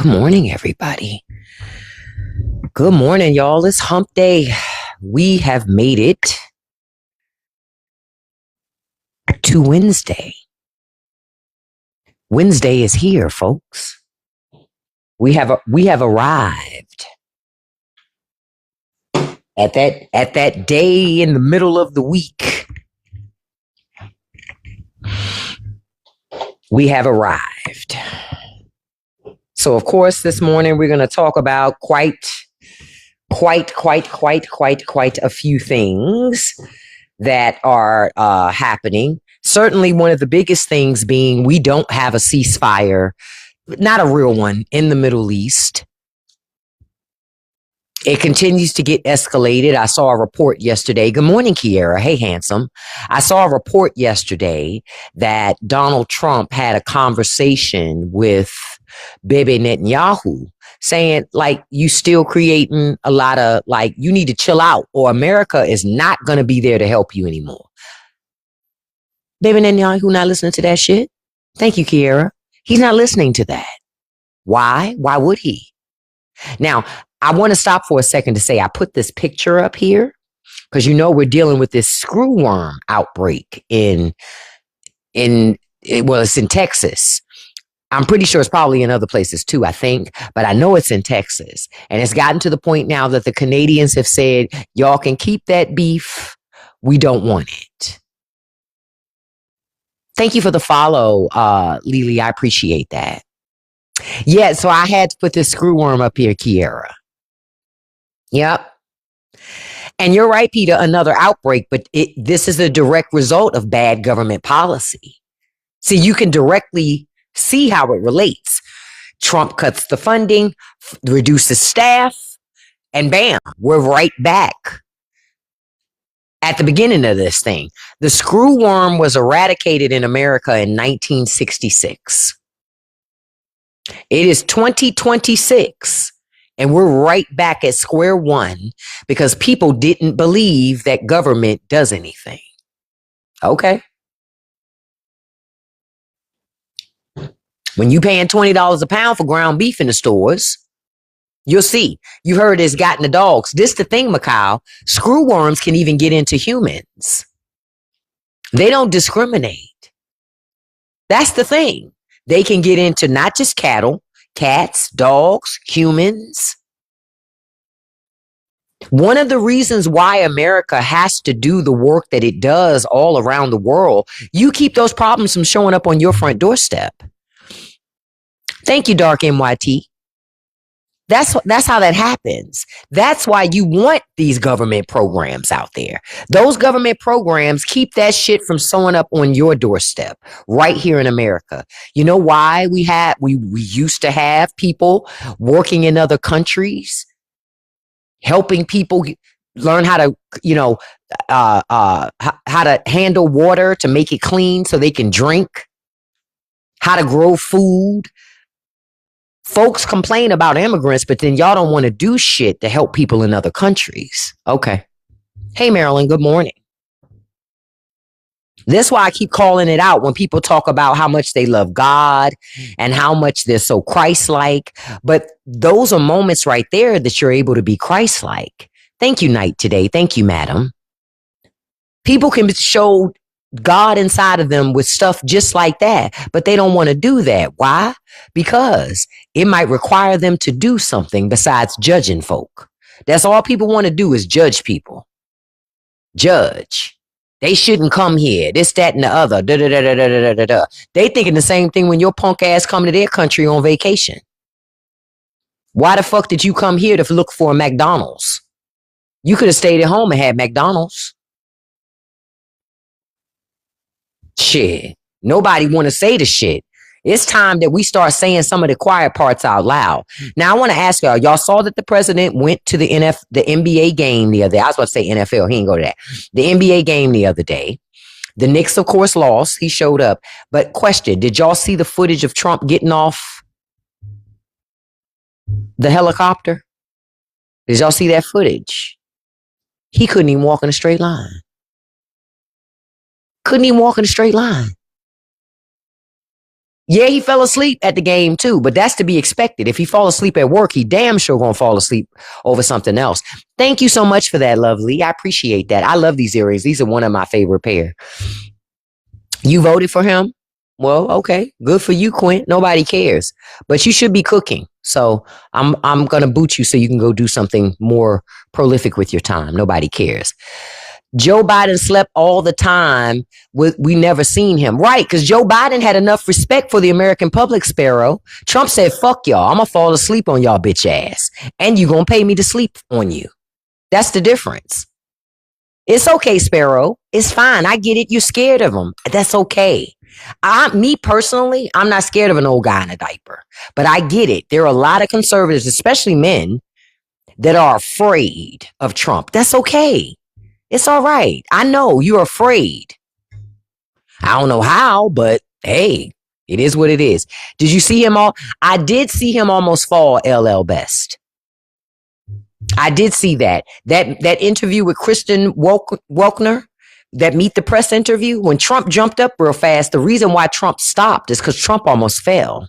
Good morning, everybody. Good morning, y'all. It's hump day. We have made it to Wednesday. Wednesday is here, folks. We have arrived at that day in the middle of the week. We have arrived. So, of course, this morning we're going to talk about quite a few things that are happening. Certainly one of the biggest things being we don't have a ceasefire, not a real one, in the Middle East. It continues to get escalated. I saw a report yesterday. Good morning, Kiera. Hey, handsome. I saw a report yesterday that Donald Trump had a conversation with Bibi Netanyahu saying, like, you still creating a lot of, like, you need to chill out or America is not going to be there to help you anymore. Bibi Netanyahu not listening to that shit? Thank you, Kiera. He's not listening to that. Why? Why would he? Now, I want to stop for a second to say I put this picture up here because, we're dealing with this screwworm outbreak it's in Texas. I'm pretty sure it's probably in other places too, I think, but I know it's in Texas. And it's gotten to the point now that the Canadians have said, y'all can keep that beef. We don't want it. Thank you for the follow, Lily. I appreciate that. Yeah, so I had to put this screwworm up here, Kiera. Yep. And you're right, Peter, another outbreak, but this is a direct result of bad government policy. See, you can directly see how it relates. Trump cuts the funding, reduces staff, and bam, we're right back at the beginning of this thing. The screwworm was eradicated in America in 1966. It is 2026, and we're right back at square one because people didn't believe that government does anything. Okay. When you paying $20 a pound for ground beef in the stores, you'll see. You heard it's gotten the dogs. This the thing, Mikhail. Screwworms can even get into humans. They don't discriminate. That's the thing. They can get into not just cattle, cats, dogs, humans. One of the reasons why America has to do the work that it does all around the world, you keep those problems from showing up on your front doorstep. Thank you, Dark MYT. That's how that happens. That's why you want these government programs out there. Those government programs keep that shit from showing up on your doorstep right here in America. You know why we used to have people working in other countries, helping people learn how to, how to handle water to make it clean so they can drink, how to grow food. Folks complain about immigrants, but then y'all don't want to do shit to help people in other countries. Okay. Hey, Marilyn, good morning. That's why I keep calling it out when people talk about how much they love God and how much they're so Christ-like. But those are moments right there that you're able to be Christ-like. Thank you, Night Today. Thank you, madam. People can show God inside of them with stuff just like that, but they don't want to do that. Why? Because it might require them to do something besides judging folk. That's all people want to do is judge people. Judge. They shouldn't come here. This, that, and the other. Da, da, da, da, da, da, da. They thinking the same thing when your punk ass come to their country on vacation. Why the fuck did you come here to look for a McDonald's? You could have stayed at home and had McDonald's. Shit. Nobody want to say the shit. It's time that we start saying some of the quiet parts out loud. Now, I want to ask y'all saw that the president went to the NBA game the other day. I was about to say NFL. He didn't go to that. The NBA game the other day. The Knicks, of course, lost. He showed up. But question, did y'all see the footage of Trump getting off the helicopter? Did y'all see that footage? He couldn't even walk in a straight line. Couldn't even walk in a straight line. Yeah, he fell asleep at the game too, but that's to be expected. If he fall asleep at work, he damn sure gonna fall asleep over something else. Thank you so much for that, lovely. I appreciate that. I love these earrings. These are one of my favorite pair. You voted for him? Well, okay. Good for you, Quint. Nobody cares. But you should be cooking. So I'm gonna boot you so you can go do something more prolific with your time. Nobody cares. Joe Biden slept all the time. We never seen him. Right, because Joe Biden had enough respect for the American public, Sparrow. Trump said, fuck y'all. I'm going to fall asleep on y'all bitch ass. And you going to pay me to sleep on you. That's the difference. It's okay, Sparrow. It's fine. I get it. You're scared of him. That's okay. Me personally, I'm not scared of an old guy in a diaper. But I get it. There are a lot of conservatives, especially men, that are afraid of Trump. That's okay. It's all right. I know you're afraid. I don't know how, but hey, it is what it is. Did you see him all? I did see him almost fall LL Best. I did see that. That interview with Kristen Welkner, that Meet the Press interview, when Trump jumped up real fast, the reason why Trump stopped is because Trump almost fell.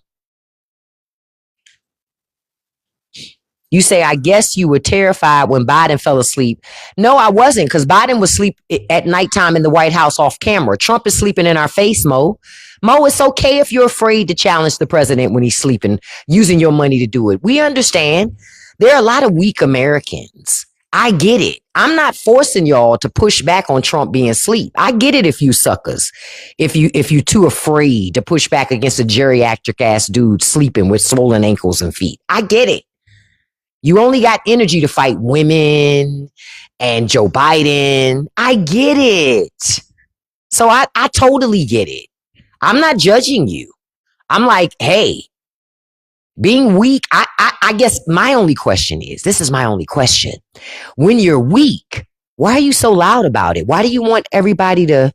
You say, I guess you were terrified when Biden fell asleep. No, I wasn't, because Biden was asleep at nighttime in the White House off camera. Trump is sleeping in our face, Mo. Mo, it's okay if you're afraid to challenge the president when he's sleeping, using your money to do it. We understand. There are a lot of weak Americans. I get it. I'm not forcing y'all to push back on Trump being asleep. I get it if you suckers. If you're too afraid to push back against a geriatric ass dude sleeping with swollen ankles and feet. I get it. You only got energy to fight women and Joe Biden. I get it. So I totally get it. I'm not judging you. I'm like, hey, being weak, I guess my only question is, this is my only question. When you're weak, why are you so loud about it? Why do you want everybody to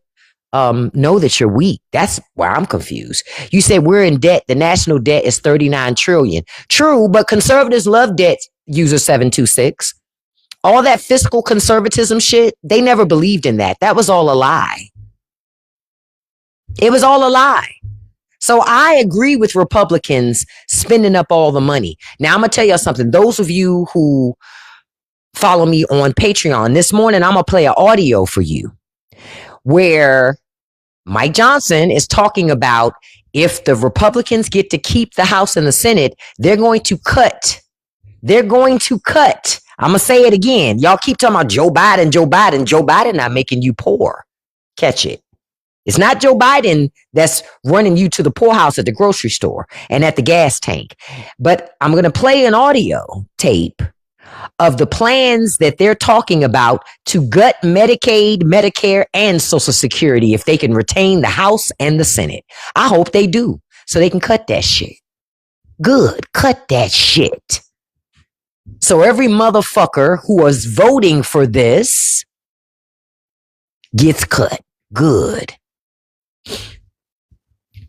know that you're weak? That's where I'm confused. You said we're in debt. The national debt is 39 trillion. True, but conservatives love debt, user 726. All that fiscal conservatism shit, they never believed in that. That was all a lie. It was all a lie. So I agree with Republicans spending up all the money. Now I'm going to tell you something. Those of you who follow me on Patreon, this morning I'm going to play an audio for you where Mike Johnson is talking about if the Republicans get to keep the House and the Senate, they're going to cut. They're going to cut. I'm going to say it again. Y'all keep talking about Joe Biden, Joe Biden, Joe Biden not making you poor. Catch it. It's not Joe Biden that's running you to the poorhouse at the grocery store and at the gas tank. But I'm going to play an audio tape of the plans that they're talking about to gut Medicaid, Medicare, and Social Security if they can retain the House and the Senate. I hope they do, so they can cut that shit. Good, cut that shit. So every motherfucker who was voting for this gets cut. Good.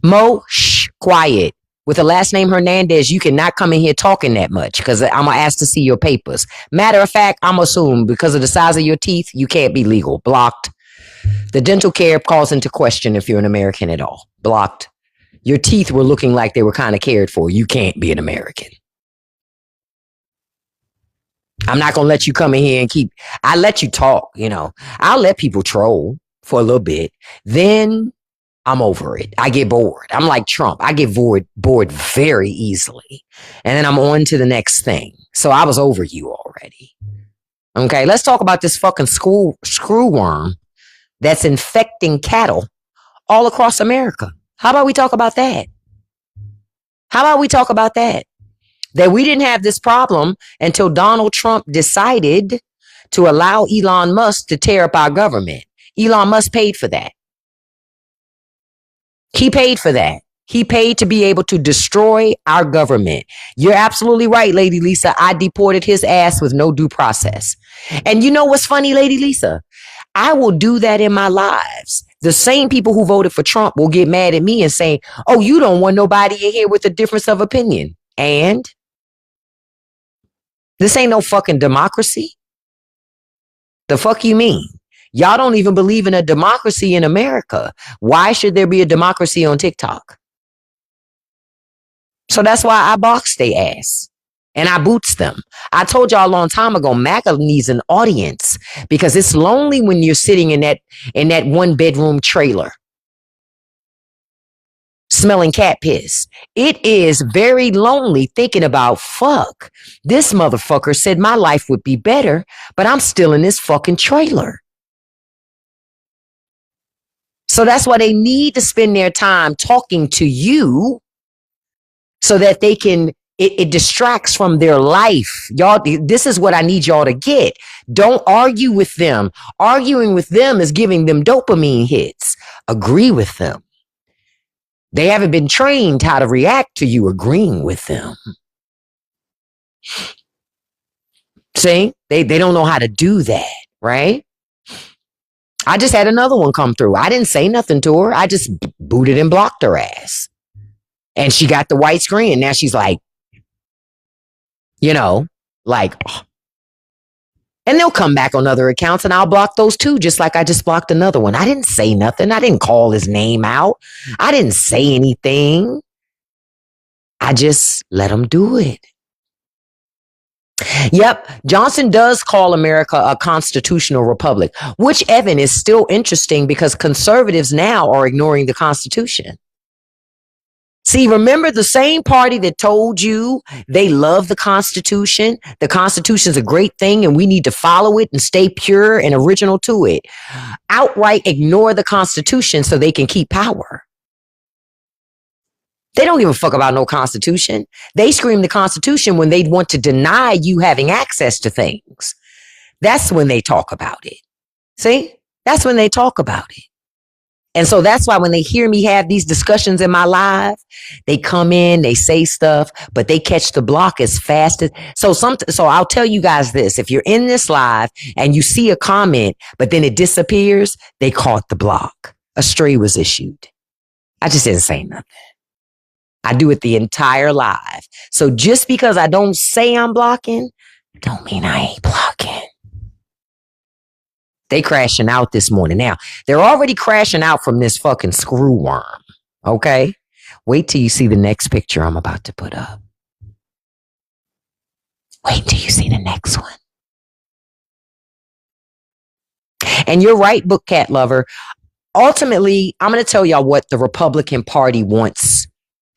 Mo, shh, quiet. With the last name Hernandez, you cannot come in here talking that much because I'm going to ask to see your papers. Matter of fact, I'm assuming because of the size of your teeth, you can't be legal. Blocked. The dental care calls into question if you're an American at all. Blocked. Your teeth were looking like they were kind of cared for. You can't be an American. I'm not going to let you come in here and I let you talk, I'll let people troll for a little bit. Then I'm over it. I get bored. I'm like Trump. I get bored very easily. And then I'm on to the next thing. So I was over you already. Okay, let's talk about this fucking screwworm that's infecting cattle all across America. How about we talk about that? That we didn't have this problem until Donald Trump decided to allow Elon Musk to tear up our government. Elon Musk paid for that. He paid for that. He paid to be able to destroy our government. You're absolutely right, Lady Lisa. I deported his ass with no due process. And you know what's funny, Lady Lisa? I will do that in my lives. The same people who voted for Trump will get mad at me and say, oh, you don't want nobody in here with a difference of opinion. And this ain't no fucking democracy. The fuck you mean? Y'all don't even believe in a democracy in America. Why should there be a democracy on TikTok? So that's why I box their ass and I boots them. I told y'all a long time ago, MAGA needs an audience because it's lonely when you're sitting in that 1-bedroom trailer smelling cat piss. It is very lonely thinking about, fuck, this motherfucker said my life would be better, but I'm still in this fucking trailer. So that's why they need to spend their time talking to you so that they can, it distracts from their life. Y'all, this is what I need y'all to get. Don't argue with them. Arguing with them is giving them dopamine hits. Agree with them. They haven't been trained how to react to you agreeing with them. See, they don't know how to do that, right? I just had another one come through. I didn't say nothing to her. I just booted and blocked her ass. And she got the white screen. And now she's like, like, and they'll come back on other accounts and I'll block those too, just like I just blocked another one. I didn't say nothing. I didn't call his name out. I didn't say anything. I just let him do it. Yep, Johnson does call America a constitutional republic, which, Evan, is still interesting because conservatives now are ignoring the Constitution. See, remember the same party that told you they love the Constitution? The Constitution is a great thing and we need to follow it and stay pure and original to it. Outright ignore the Constitution so they can keep power. They don't give a fuck about no Constitution. They scream the Constitution when they want to deny you having access to things. That's when they talk about it. See? That's when they talk about it. And so that's why when they hear me have these discussions in my live, they come in, they say stuff, but they catch the block as fast as so I'll tell you guys this. If you're in this live and you see a comment, but then it disappears, they caught the block. A stray was issued. I just didn't say nothing. I do it the entire live. So just because I don't say I'm blocking, don't mean I ain't blocking. They crashing out this morning. Now, they're already crashing out from this fucking screw worm. Okay? Wait till you see the next picture I'm about to put up. Wait till you see the next one. And you're right, Book Cat Lover. Ultimately, I'm going to tell y'all what the Republican Party wants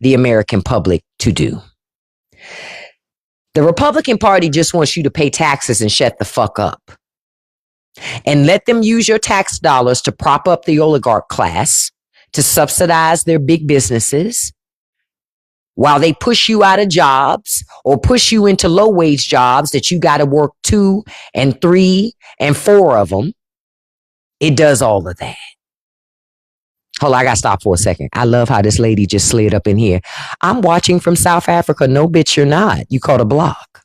the American public to do. The Republican Party just wants you to pay taxes and shut the fuck up. And let them use your tax dollars to prop up the oligarch class, to subsidize their big businesses, while they push you out of jobs or push you into low-wage jobs that you got to work 2 and 3 and 4 of them. It does all of that. Hold on, I got to stop for a second. I love how this lady just slid up in here. I'm watching from South Africa. No, bitch, you're not. You caught a block.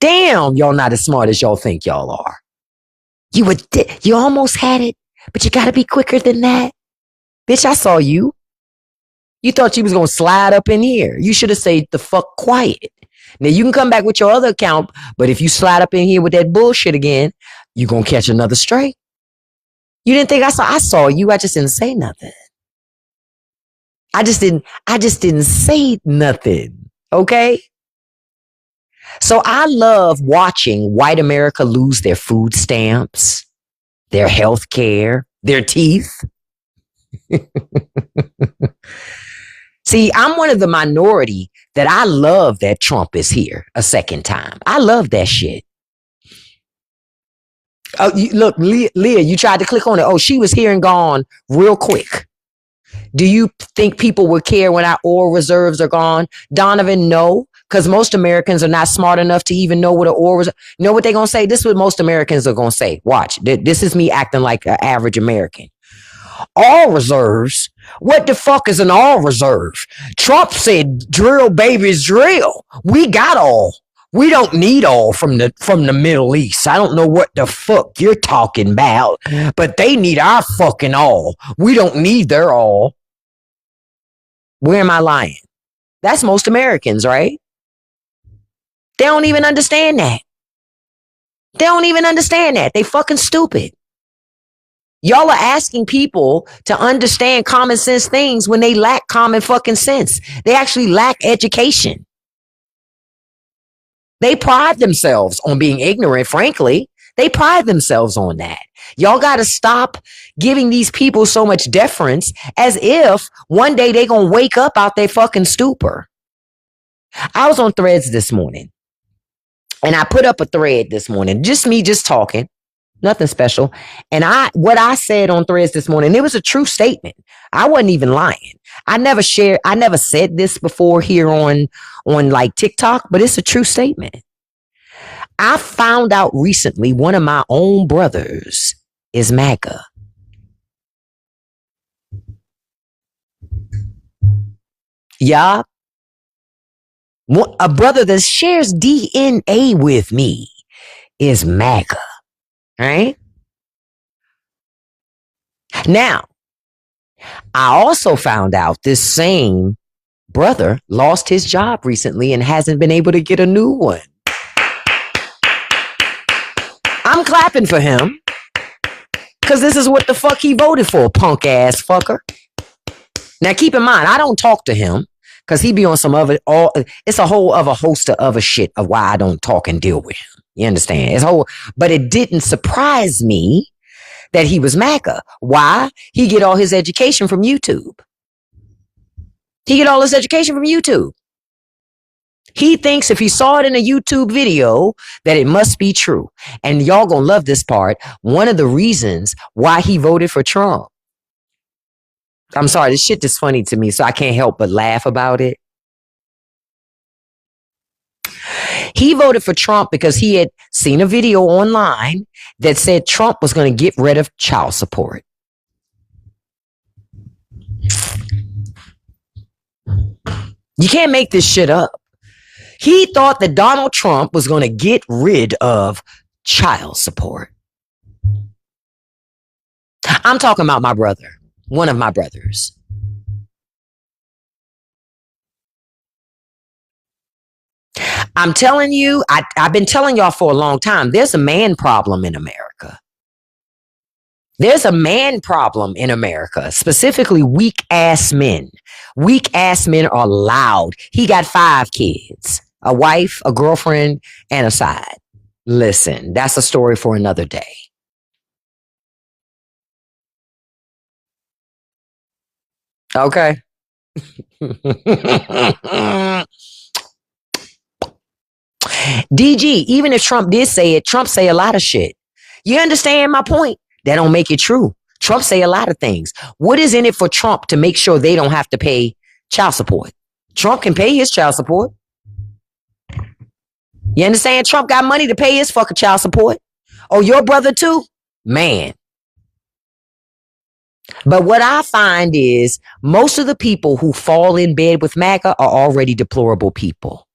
Damn, y'all not as smart as y'all think y'all are. You almost had it, but you got to be quicker than that. Bitch, I saw you. You thought you was going to slide up in here. You should have stayed the fuck quiet. Now, you can come back with your other account, but if you slide up in here with that bullshit again, you're going to catch another stray. You didn't think I saw you. I just didn't say nothing. I just didn't say nothing. Okay? So I love watching white America lose their food stamps, their health care, their teeth. See, I'm one of the minority that I love that Trump is here a second time. I love that shit. Oh, look, Leah, you tried to click on it. Oh, she was here and gone real quick. Do you think people would care when our oil reserves are gone? Donovan, no, because most Americans are not smart enough to even know what an oil reserve. You know what they're going to say? This is what most Americans are going to say. Watch. This is me acting like an average American. All reserves? What the fuck is an all reserve? Trump said, drill, babies, drill. We got all. We don't need all from the Middle East. I don't know what the fuck you're talking about, but they need our fucking all. We don't need their all. Where am I lying? That's most Americans, right? They don't even understand that. They don't even understand that. They fucking stupid. Y'all are asking people to understand common sense things when they lack common fucking sense. They actually lack education. They pride themselves on being ignorant, frankly. They pride themselves on that. Y'all got to stop giving these people so much deference as if one day they going to wake up out their fucking stupor. I was on Threads this morning and I put up a thread this morning, just me just talking, nothing special. And what I said on Threads this morning, it was a true statement. I wasn't even lying. I never said this before here on like TikTok, but it's a true statement. I found out recently one of my own brothers is MAGA. Yeah. A brother that shares DNA with me is MAGA. Right? Now, I also found out this same brother lost his job recently and hasn't been able to get a new one. I'm clapping for him because this is what the fuck he voted for, punk ass fucker. Now, keep in mind, I don't talk to him because he be on some other, it's a whole other host of other shit of why I don't talk and deal with him. You understand? But it didn't surprise me that he was MAGA. Why? He get all his education from YouTube. He get all his education from YouTube. He thinks if he saw it in a YouTube video that it must be true. And y'all gonna love this part. One of the reasons why he voted for Trump. I'm sorry, this shit is funny to me, so I can't help but laugh about it. He voted for Trump because he had seen a video online that said Trump was going to get rid of child support. You can't make this shit up. He thought that Donald Trump was going to get rid of child support. I'm talking about my brother, one of my brothers. I'm telling you, I've been telling y'all for a long time, there's a man problem in America. There's a man problem in America, specifically weak ass men. Weak ass men are loud. He got 5 kids, a wife, a girlfriend, and a side. Listen, that's a story for another day. Okay. DG, even if Trump did say it, Trump say a lot of shit. You understand my point? That don't make it true. Trump say a lot of things. What is in it for Trump to make sure they don't have to pay child support? Trump can pay his child support. You understand? Trump got money to pay his fucking child support. Oh, your brother too? Man. But what I find is most of the people who fall in bed with MAGA are already deplorable people.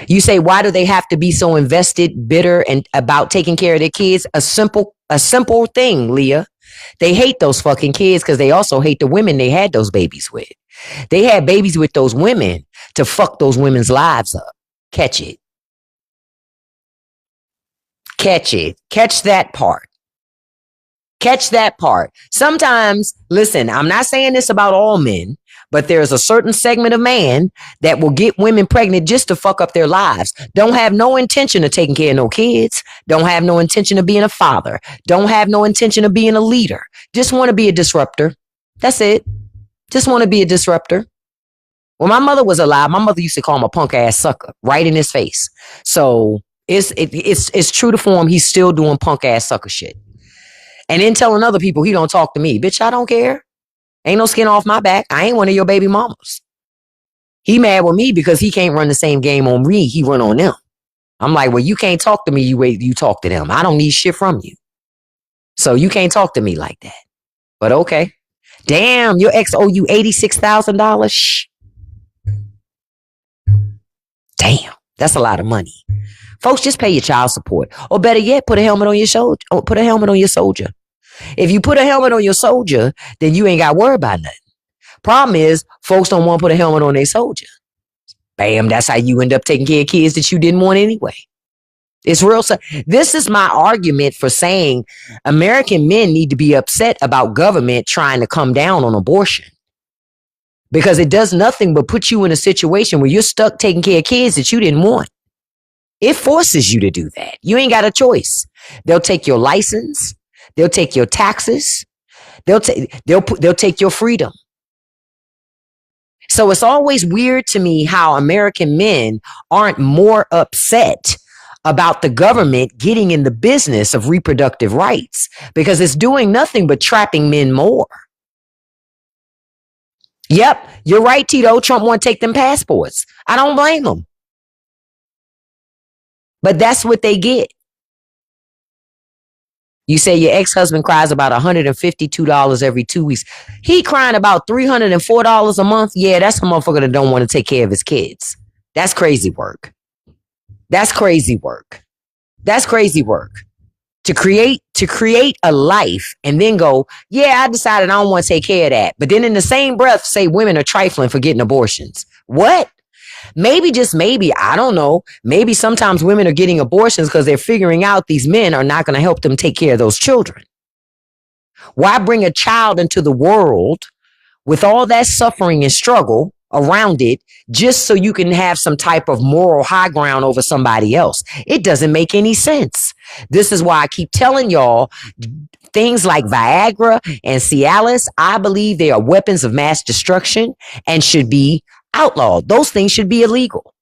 You say, why do they have to be so invested, bitter, and about taking care of their kids? A simple thing, Leah. They hate those fucking kids because they also hate the women they had those babies with. They had babies with those women to fuck those women's lives up. Catch it. Catch it. Catch that part. Catch that part. Sometimes, listen, I'm not saying this about all men, but there's a certain segment of man that will get women pregnant just to fuck up their lives. Don't have no intention of taking care of no kids. Don't have no intention of being a father. Don't have no intention of being a leader. Just want to be a disruptor. That's it. Just want to be a disruptor. When my mother was alive, my mother used to call him a punk ass sucker right in his face. So it's true to form. He's still doing punk ass sucker shit. And then telling other people he don't talk to me. Bitch, I don't care. Ain't no skin off my back. I ain't one of your baby mamas. He mad with me because he can't run the same game on me he run on them. I'm like, well, you can't talk to me you talk to them. I don't need shit from you. So you can't talk to me like that. But okay. Damn, your ex owe you $86,000. Shh. Damn, that's a lot of money. Folks, just pay your child support. Or better yet, put a helmet on your shoulder. Or put a helmet on your soldier. If you put a helmet on your soldier, then you ain't got to worry about nothing. Problem is, folks don't want to put a helmet on their soldier. Bam, that's how you end up taking care of kids that you didn't want anyway. It's real. This is my argument for saying American men need to be upset about government trying to come down on abortion, because it does nothing but put you in a situation where you're stuck taking care of kids that you didn't want. It forces you to do that. You ain't got a choice. They'll take your license. They'll take your taxes. They'll take your freedom. So it's always weird to me how American men aren't more upset about the government getting in the business of reproductive rights, because it's doing nothing but trapping men more. Yep, you're right, Tito. Trump want to take them passports. I don't blame them. But that's what they get. You say your ex-husband cries about $152 every 2 weeks. He crying about $304 a month. Yeah, that's a motherfucker that don't want to take care of his kids. That's crazy work. That's crazy work. That's crazy work. To create a life and then go, yeah, I decided I don't want to take care of that. But then in the same breath say women are trifling for getting abortions. What? Maybe, just maybe, I don't know. Maybe sometimes women are getting abortions because they're figuring out these men are not going to help them take care of those children. Why bring a child into the world with all that suffering and struggle around it just so you can have some type of moral high ground over somebody else? It doesn't make any sense. This is why I keep telling y'all things like Viagra and Cialis, I believe they are weapons of mass destruction and should be outlawed. Those things should be illegal.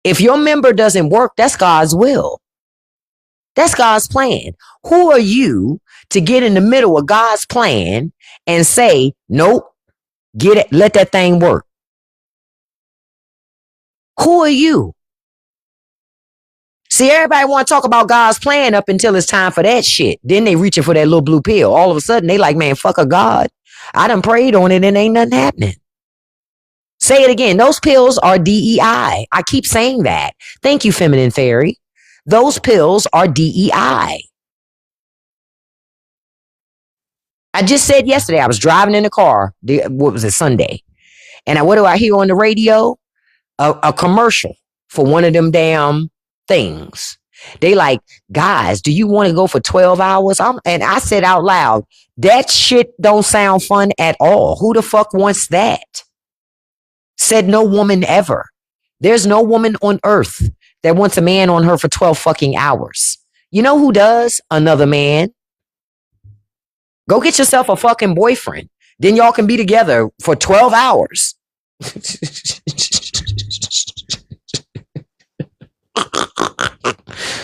If your member doesn't work, that's God's will. That's God's plan. Who are you to get in the middle of God's plan and say, nope, get it, let that thing work? Who are you? See, everybody want to talk about God's plan up until it's time for that shit. Then they reaching for that little blue pill. All of a sudden, they like, man, fuck a God. I done prayed on it and ain't nothing happening. Say it again. Those pills are DEI. I keep saying that. Thank you, Feminine Fairy. Those pills are DEI. I just said yesterday, I was driving in the car. What was it, Sunday? And what do I hear on the radio? A commercial for one of them damn things. They like, guys, do you want to go for 12 hours? And I said out loud, that shit don't sound fun at all. Who the fuck wants that? Said no woman ever. There's no woman on earth that wants a man on her for 12 fucking hours. You know who does? Another man. Go get yourself a fucking boyfriend. Then y'all can be together for 12 hours.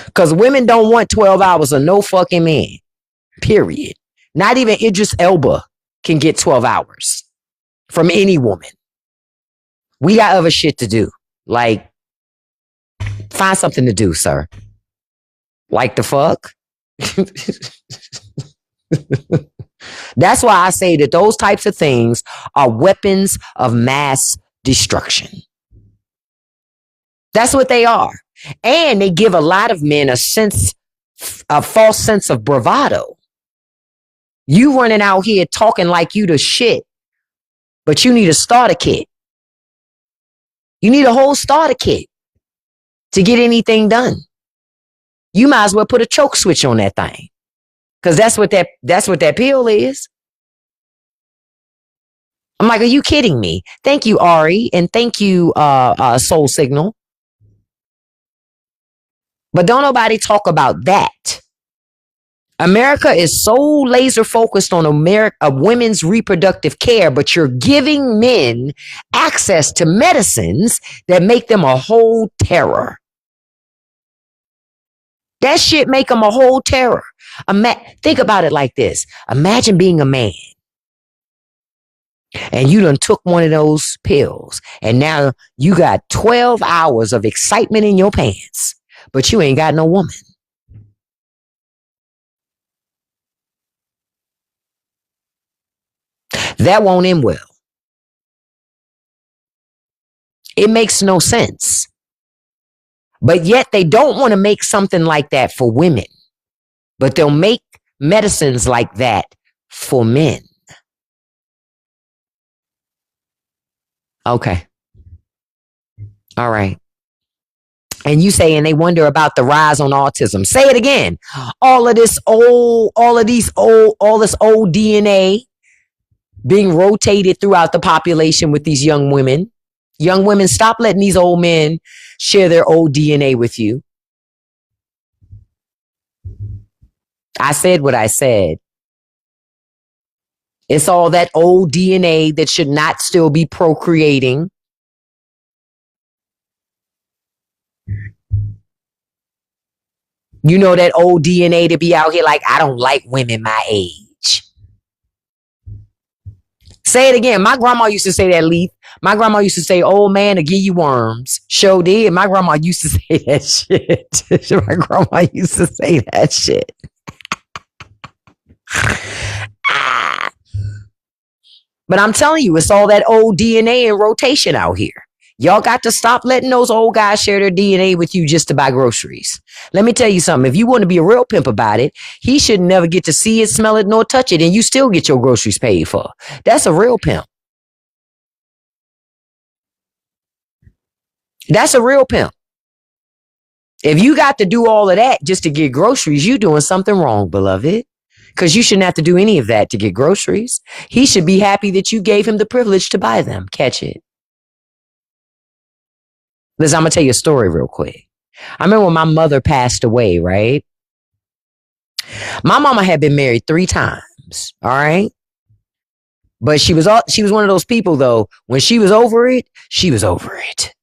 Because women don't want 12 hours of no fucking man. Period. Not even Idris Elba can get 12 hours from any woman. We got other shit to do. Like, find something to do, sir. Like the fuck? That's why I say that those types of things are weapons of mass destruction. That's what they are. And they give a lot of men a false sense of bravado. You running out here talking like you the shit, but you need a starter kit. You need a whole starter kit to get anything done. You might as well put a choke switch on that thing. Because that's what that pill is. I'm like, are you kidding me? Thank you, Ari, and thank you, Soul Signal. But don't nobody talk about that. America is so laser focused on women's reproductive care, but you're giving men access to medicines that make them a whole terror. That shit make them a whole terror. Think about it like this. Imagine being a man and you done took one of those pills and now you got 12 hours of excitement in your pants, but you ain't got no woman. That won't end well. It makes no sense. But yet they don't want to make something like that for women. But they'll make medicines like that for men. Okay. All right. And you say, and they wonder about the rise on autism. Say it again. All this old DNA being rotated throughout the population with these young women. Young women, stop letting these old men share their old DNA with you. I said what I said. It's all that old DNA that should not still be procreating. You know, that old DNA to be out here like, I don't like women my age. Say it again. My grandma used to say that, Leaf. My grandma used to say, old man to give you worms. Sure did. My grandma used to say that shit. My grandma used to say that shit. But I'm telling you, it's all that old DNA in rotation out here. Y'all got to stop letting those old guys share their DNA with you just to buy groceries. Let me tell you something. If you want to be a real pimp about it, he should never get to see it, smell it, nor touch it, and you still get your groceries paid for. That's a real pimp. That's a real pimp. If you got to do all of that just to get groceries, you doing something wrong, beloved. Because you shouldn't have to do any of that to get groceries. He should be happy that you gave him the privilege to buy them. Catch it. Listen, I'm going to tell you a story real quick. I remember when my mother passed away, right? My mama had been married 3 times, all right? But she was one of those people, though, when she was over it, she was over it.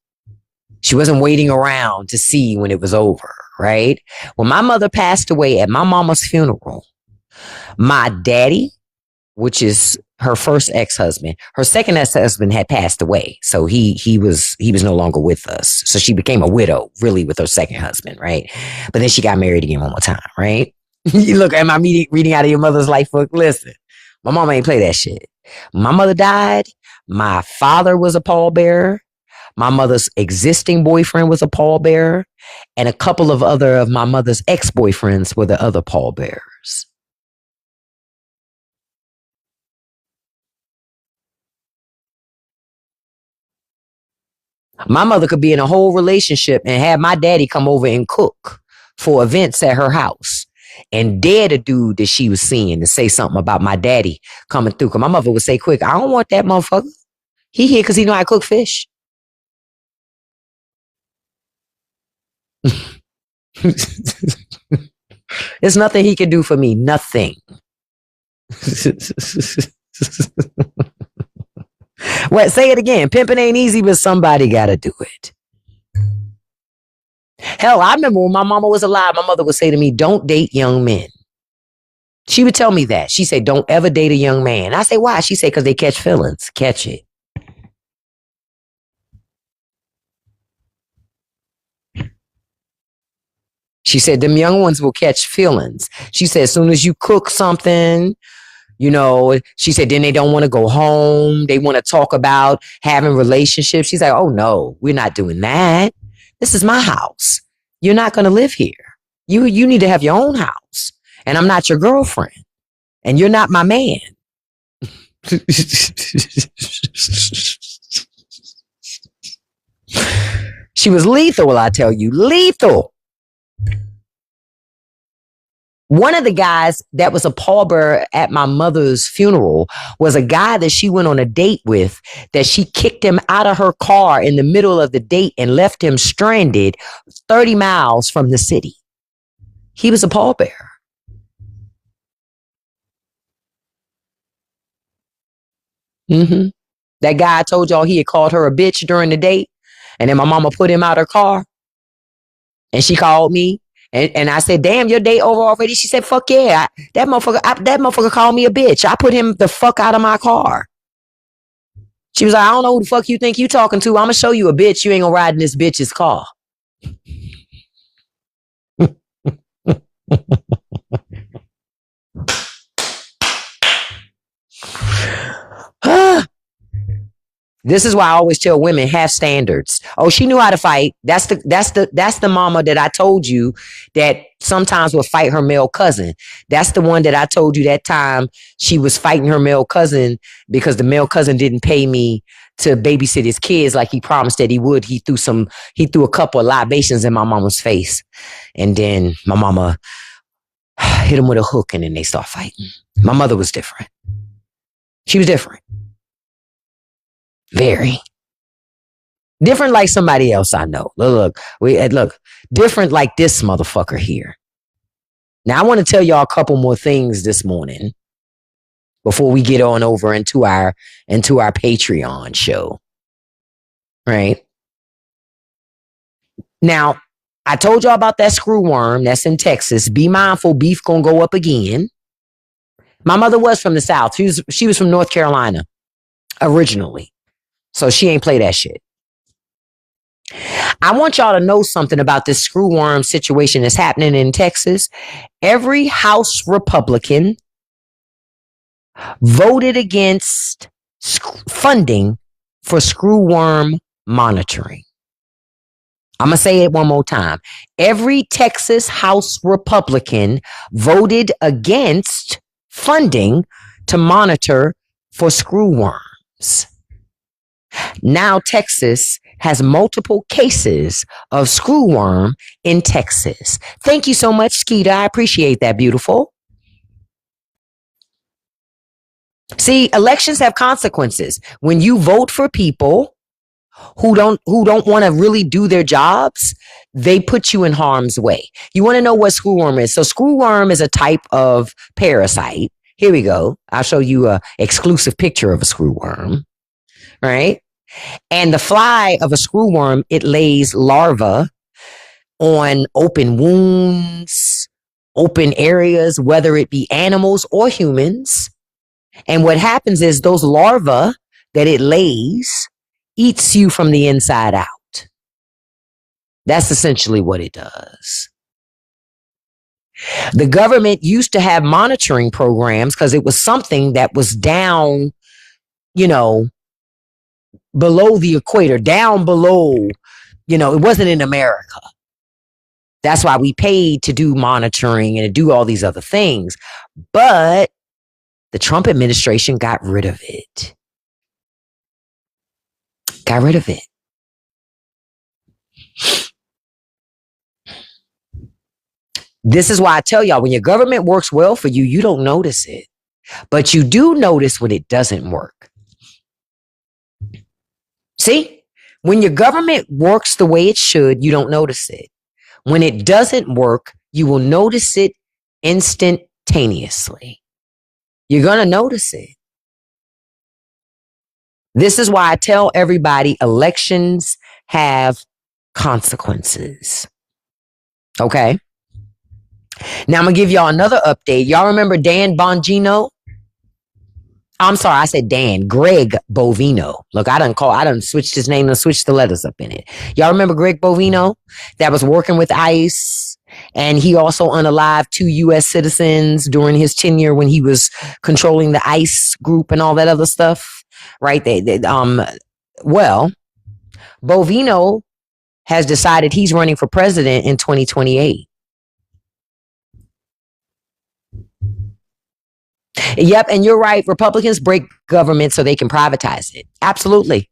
She wasn't waiting around to see when it was over, right? When my mother passed away at my mama's funeral, my daddy, which is her first ex-husband, her second ex-husband had passed away. So he was no longer with us. So she became a widow, really, with her second husband, right? But then she got married again one more time, right? You look, am I reading out of your mother's life book? Listen, my mama ain't play that shit. My mother died. My father was a pallbearer. My mother's existing boyfriend was a pallbearer. And a couple of other of my mother's ex-boyfriends were the other pallbearers. My mother could be in a whole relationship and have my daddy come over and cook for events at her house and dare the dude that she was seeing to say something about my daddy coming through. Because my mother would say quick, I don't want that motherfucker. He here because he know I cook fish. There's nothing he can do for me. Nothing. What? Say it again. Pimping ain't easy, but somebody got to do it. Hell, I remember when my mama was alive, my mother would say to me, don't date young men. She would tell me that. She said, don't ever date a young man. I say, why? She said, because they catch feelings. Catch it. She said, them young ones will catch feelings. She said, as soon as you cook something, you know, she said, then they don't want to go home. They want to talk about having relationships. She's like, oh, no, we're not doing that. This is my house. You're not going to live here. You need to have your own house. And I'm not your girlfriend. And you're not my man. She was lethal, I tell you. Lethal. One of the guys that was a pallbearer at my mother's funeral was a guy that she went on a date with, that she kicked him out of her car in the middle of the date and left him stranded 30 miles from the city. He was a pallbearer. Mm-hmm. That guy I told y'all he had called her a bitch during the date. And then my mama put him out her car. And she called me. And I said, damn, your date over already? She said, fuck yeah. That motherfucker called me a bitch. I put him the fuck out of my car. She was like, I don't know who the fuck you think you talking to. I'm going to show you a bitch. You ain't going to ride in this bitch's car. This is why I always tell women, have standards. Oh, she knew how to fight. That's the mama that I told you that sometimes would fight her male cousin. That's the one that I told you that time she was fighting her male cousin because the male cousin didn't pay me to babysit his kids like he promised that he would. He threw a couple of libations in my mama's face. And then my mama hit him with a hook and then they start fighting. My mother was different. She was different. Very. Different like somebody else I know. Look, different like this motherfucker here. Now I want to tell y'all a couple more things this morning before we get on over into our Patreon show. Right? Now, I told y'all about that screwworm that's in Texas. Be mindful, beef gonna go up again. My mother was from the South. She was from North Carolina originally. So she ain't play that shit. I want y'all to know something about this screwworm situation that's happening in Texas. Every House Republican voted against funding for screwworm monitoring. I'm going to say it one more time. Every Texas House Republican voted against funding to monitor for screwworms. Now Texas has multiple cases of screwworm in Texas. Thank you so much, Skeeta. I appreciate that, beautiful. See, elections have consequences. When you vote for people who don't want to really do their jobs, they put you in harm's way. You want to know what screwworm is? So screwworm is a type of parasite. Here we go. I'll show you an exclusive picture of a screwworm, right? And the fly of a screwworm, it lays larvae on open wounds, open areas, whether it be animals or humans. And what happens is those larvae that it lays eats you from the inside out. That's essentially what it does. The government used to have monitoring programs because it was something that was down, below the equator, down below, it wasn't in America. That's why we paid to do monitoring and to do all these other things. But the Trump administration got rid of it. Got rid of it. This is why I tell y'all, when your government works well for you, you don't notice it. But you do notice when it doesn't work. See, when your government works the way it should, you don't notice it. When it doesn't work, you will notice it instantaneously. You're going to notice it. This is why I tell everybody elections have consequences. Okay. Now I'm going to give y'all another update. Y'all remember Dan Bongino? I'm sorry, I said Dan. Greg Bovino. Look, I done switched his name and switched the letters up in it. Y'all remember Greg Bovino that was working with ICE? And he also unalived 2 U.S. citizens during his tenure when he was controlling the ICE group and all that other stuff, right? Well, Bovino has decided he's running for president in 2028. Yep, and you're right. Republicans break government so they can privatize it. Absolutely.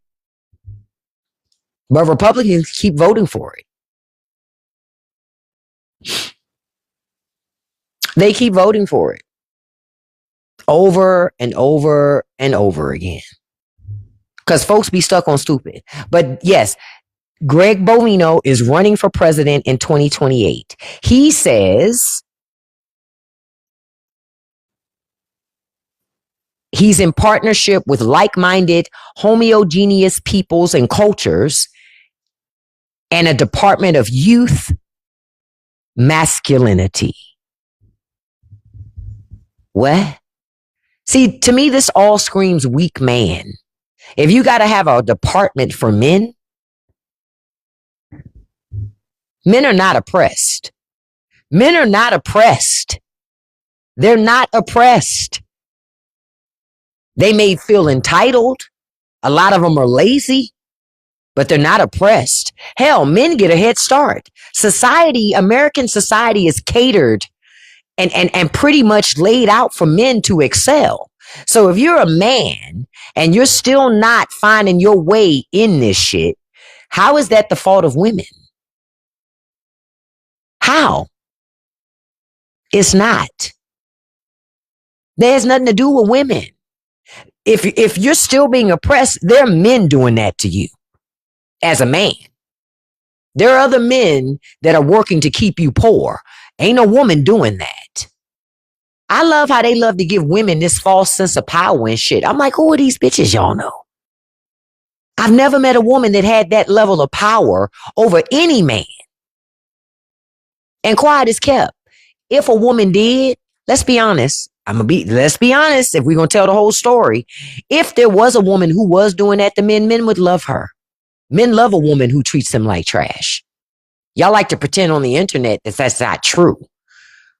But Republicans keep voting for it. They keep voting for it over and over and over again. Because folks be stuck on stupid. But yes, Greg Bovino is running for president in 2028. He says he's in partnership with like-minded, homogeneous peoples and cultures and a Department of Youth Masculinity. What? See, to me, this all screams weak man. If you got to have a department for men, men are not oppressed. Men are not oppressed. They're not oppressed. They may feel entitled. A lot of them are lazy, but they're not oppressed. Hell, men get a head start. Society, American society is catered and pretty much laid out for men to excel. So if you're a man and you're still not finding your way in this shit, how is that the fault of women? How? It's not. There's nothing to do with women. If you're still being oppressed, there are men doing that to you as a man. There are other men that are working to keep you poor. Ain't no woman doing that. I love how they love to give women this false sense of power and shit. I'm like, who are these bitches y'all know? I've never met a woman that had that level of power over any man. And quiet is kept. If a woman did, let's be honest. Let's be honest. If we're going to tell the whole story, if there was a woman who was doing that to men, men would love her. Men love a woman who treats them like trash. Y'all like to pretend on the internet that that's not true.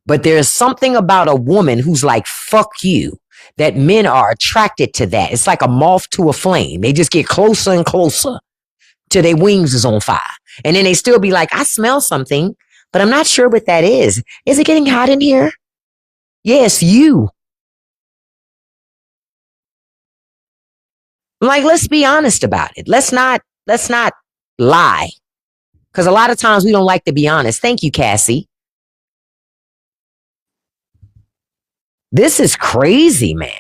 But there's something about a woman who's like, fuck you, that men are attracted to that. It's like a moth to a flame. They just get closer and closer till their wings is on fire. And then they still be like, I smell something, but I'm not sure what that is. Is it getting hot in here? Yes, you. Like, let's be honest about it. Let's not lie. Because a lot of times we don't like to be honest. Thank you, Cassie. This is crazy, man.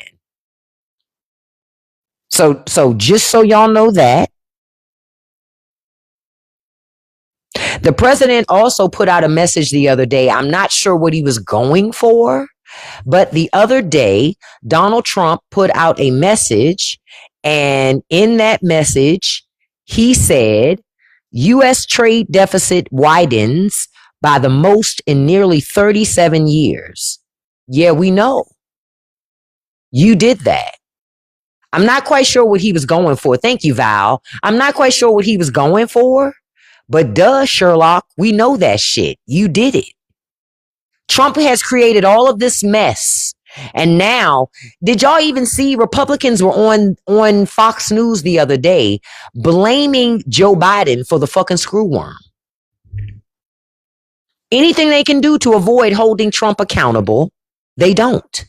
So just so y'all know that. The president also put out a message the other day. I'm not sure what he was going for, but the other day, Donald Trump put out a message, and in that message, he said, U.S. trade deficit widens by the most in nearly 37 years. Yeah, we know. You did that. I'm not quite sure what he was going for. Thank you, Val. I'm not quite sure what he was going for, but duh, Sherlock, we know that shit. You did it. Trump has created all of this mess. And now, did y'all even see Republicans were on Fox News the other day blaming Joe Biden for the fucking screwworm? Anything they can do to avoid holding Trump accountable, they don't.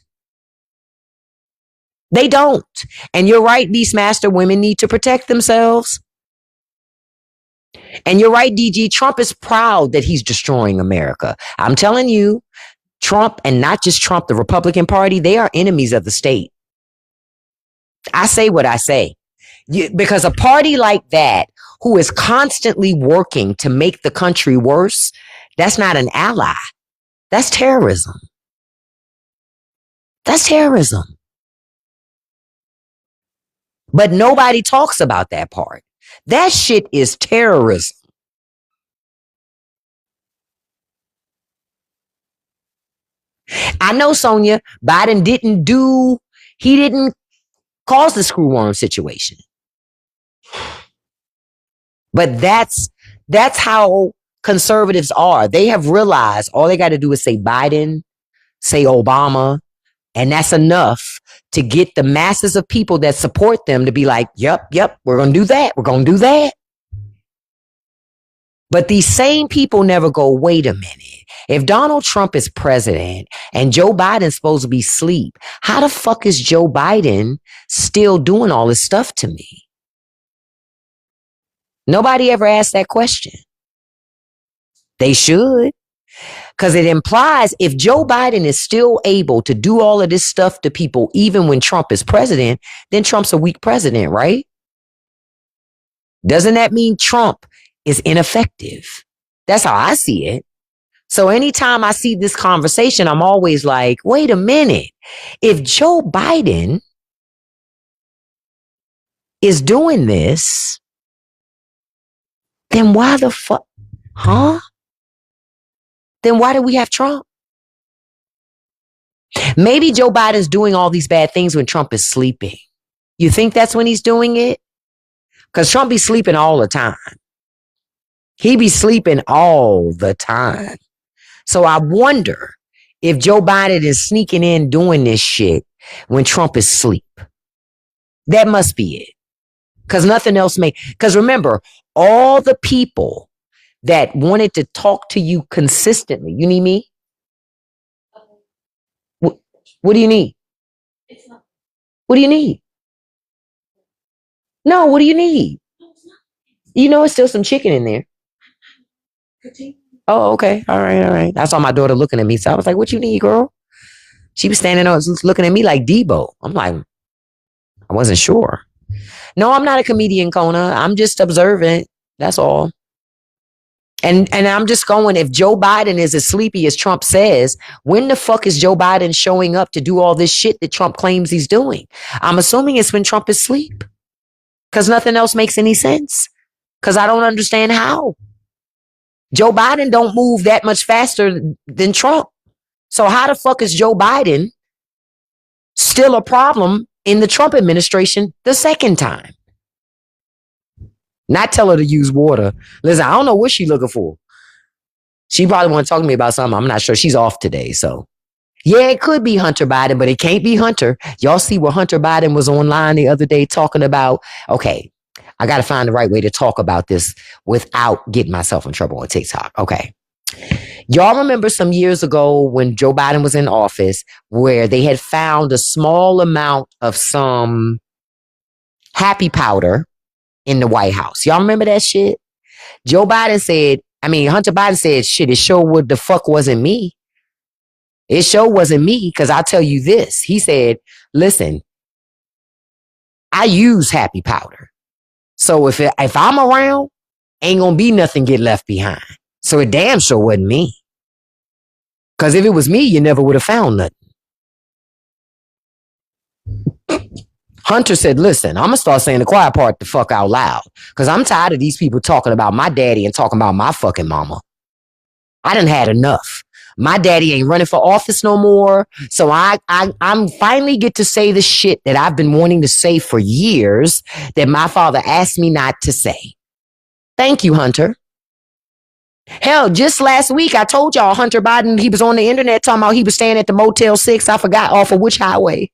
They don't. And you're right, Beastmaster, women need to protect themselves. And you're right, DG, Trump is proud that he's destroying America. I'm telling you, Trump, and not just Trump, the Republican Party, they are enemies of the state. I say what I say. Because a party like that, who is constantly working to make the country worse, that's not an ally. That's terrorism. That's terrorism. But nobody talks about that part. That shit is terrorism. I know, Sonia, Biden he didn't cause the screwworm situation. But that's how conservatives are. They have realized all they got to do is say Biden, say Obama, and that's enough to get the masses of people that support them to be like, yep, we're going to do that. We're going to do that. But these same people never go, wait a minute. If Donald Trump is president and Joe Biden's supposed to be asleep, how the fuck is Joe Biden still doing all this stuff to me? Nobody ever asked that question. They should. Because it implies if Joe Biden is still able to do all of this stuff to people, even when Trump is president, then Trump's a weak president, right? Doesn't that mean Trump is ineffective? That's how I see it. So anytime I see this conversation, I'm always like, wait a minute. If Joe Biden is doing this, then why the fuck? Huh? Then why do we have Trump? Maybe Joe Biden's doing all these bad things when Trump is sleeping. You think that's when he's doing it? Because Trump be sleeping all the time. He be sleeping all the time. So I wonder if Joe Biden is sneaking in doing this shit when Trump is asleep. That must be it. Because nothing else because remember, all the people that wanted to talk to you consistently. You need me? What do you need? What do you need? No, what do you need? You know, it's still some chicken in there. Oh, okay. All right, all right. I saw my daughter looking at me, so I was like, "What you need, girl?" She was standing up, looking at me like Debo. I'm like, I wasn't sure. No, I'm not a comedian, Kona. I'm just observant. That's all. And I'm just going, if Joe Biden is as sleepy as Trump says, when the fuck is Joe Biden showing up to do all this shit that Trump claims he's doing? I'm assuming it's when Trump is asleep. Because nothing else makes any sense. Because I don't understand how. Joe Biden don't move that much faster than Trump. So how the fuck is Joe Biden still a problem in the Trump administration the second time? Not tell her to use water. Listen, I don't know what she's looking for. She probably want to talk to me about something. I'm not sure. She's off today. So, yeah, it could be Hunter Biden, but it can't be Hunter. Y'all see what Hunter Biden was online the other day talking about? Okay, I got to find the right way to talk about this without getting myself in trouble on TikTok. Okay. Y'all remember some years ago when Joe Biden was in office where they had found a small amount of some happy powder in the White House. Y'all remember that shit? Hunter Biden said, shit, it sure what the fuck wasn't me. It sure wasn't me, because I'll tell you this. He said, listen, I use happy powder. So if I'm around, ain't gonna be nothing get left behind. So it damn sure wasn't me. Because if it was me, you never would have found nothing. Hunter said, listen, I'm going to start saying the quiet part the fuck out loud. Because I'm tired of these people talking about my daddy and talking about my fucking mama. I done had enough. My daddy ain't running for office no more. So I'm finally get to say the shit that I've been wanting to say for years that my father asked me not to say. Thank you, Hunter. Hell, just last week, I told y'all Hunter Biden, he was on the internet talking about he was staying at the Motel 6. I forgot off of which highway.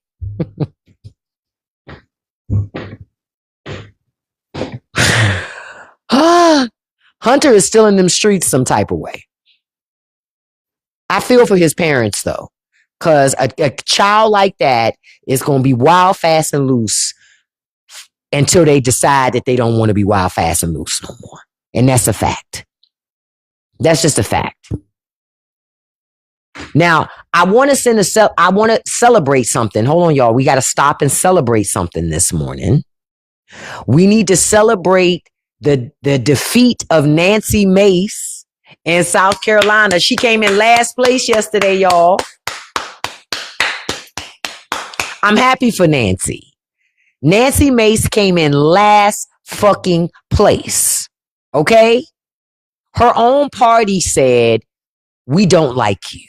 Hunter is still in them streets some type of way. I feel for his parents, though, because a child like that is going to be wild, fast, and loose until they decide that they don't want to be wild, fast, and loose no more. And that's a fact. That's just a fact. Now, I want to celebrate something. Hold on, y'all. We got to stop and celebrate something this morning. We need to celebrate the defeat of Nancy Mace in South Carolina. She came in last place yesterday, y'all. I'm happy for Nancy. Nancy Mace came in last fucking place. Okay? Her own party said, we don't like you.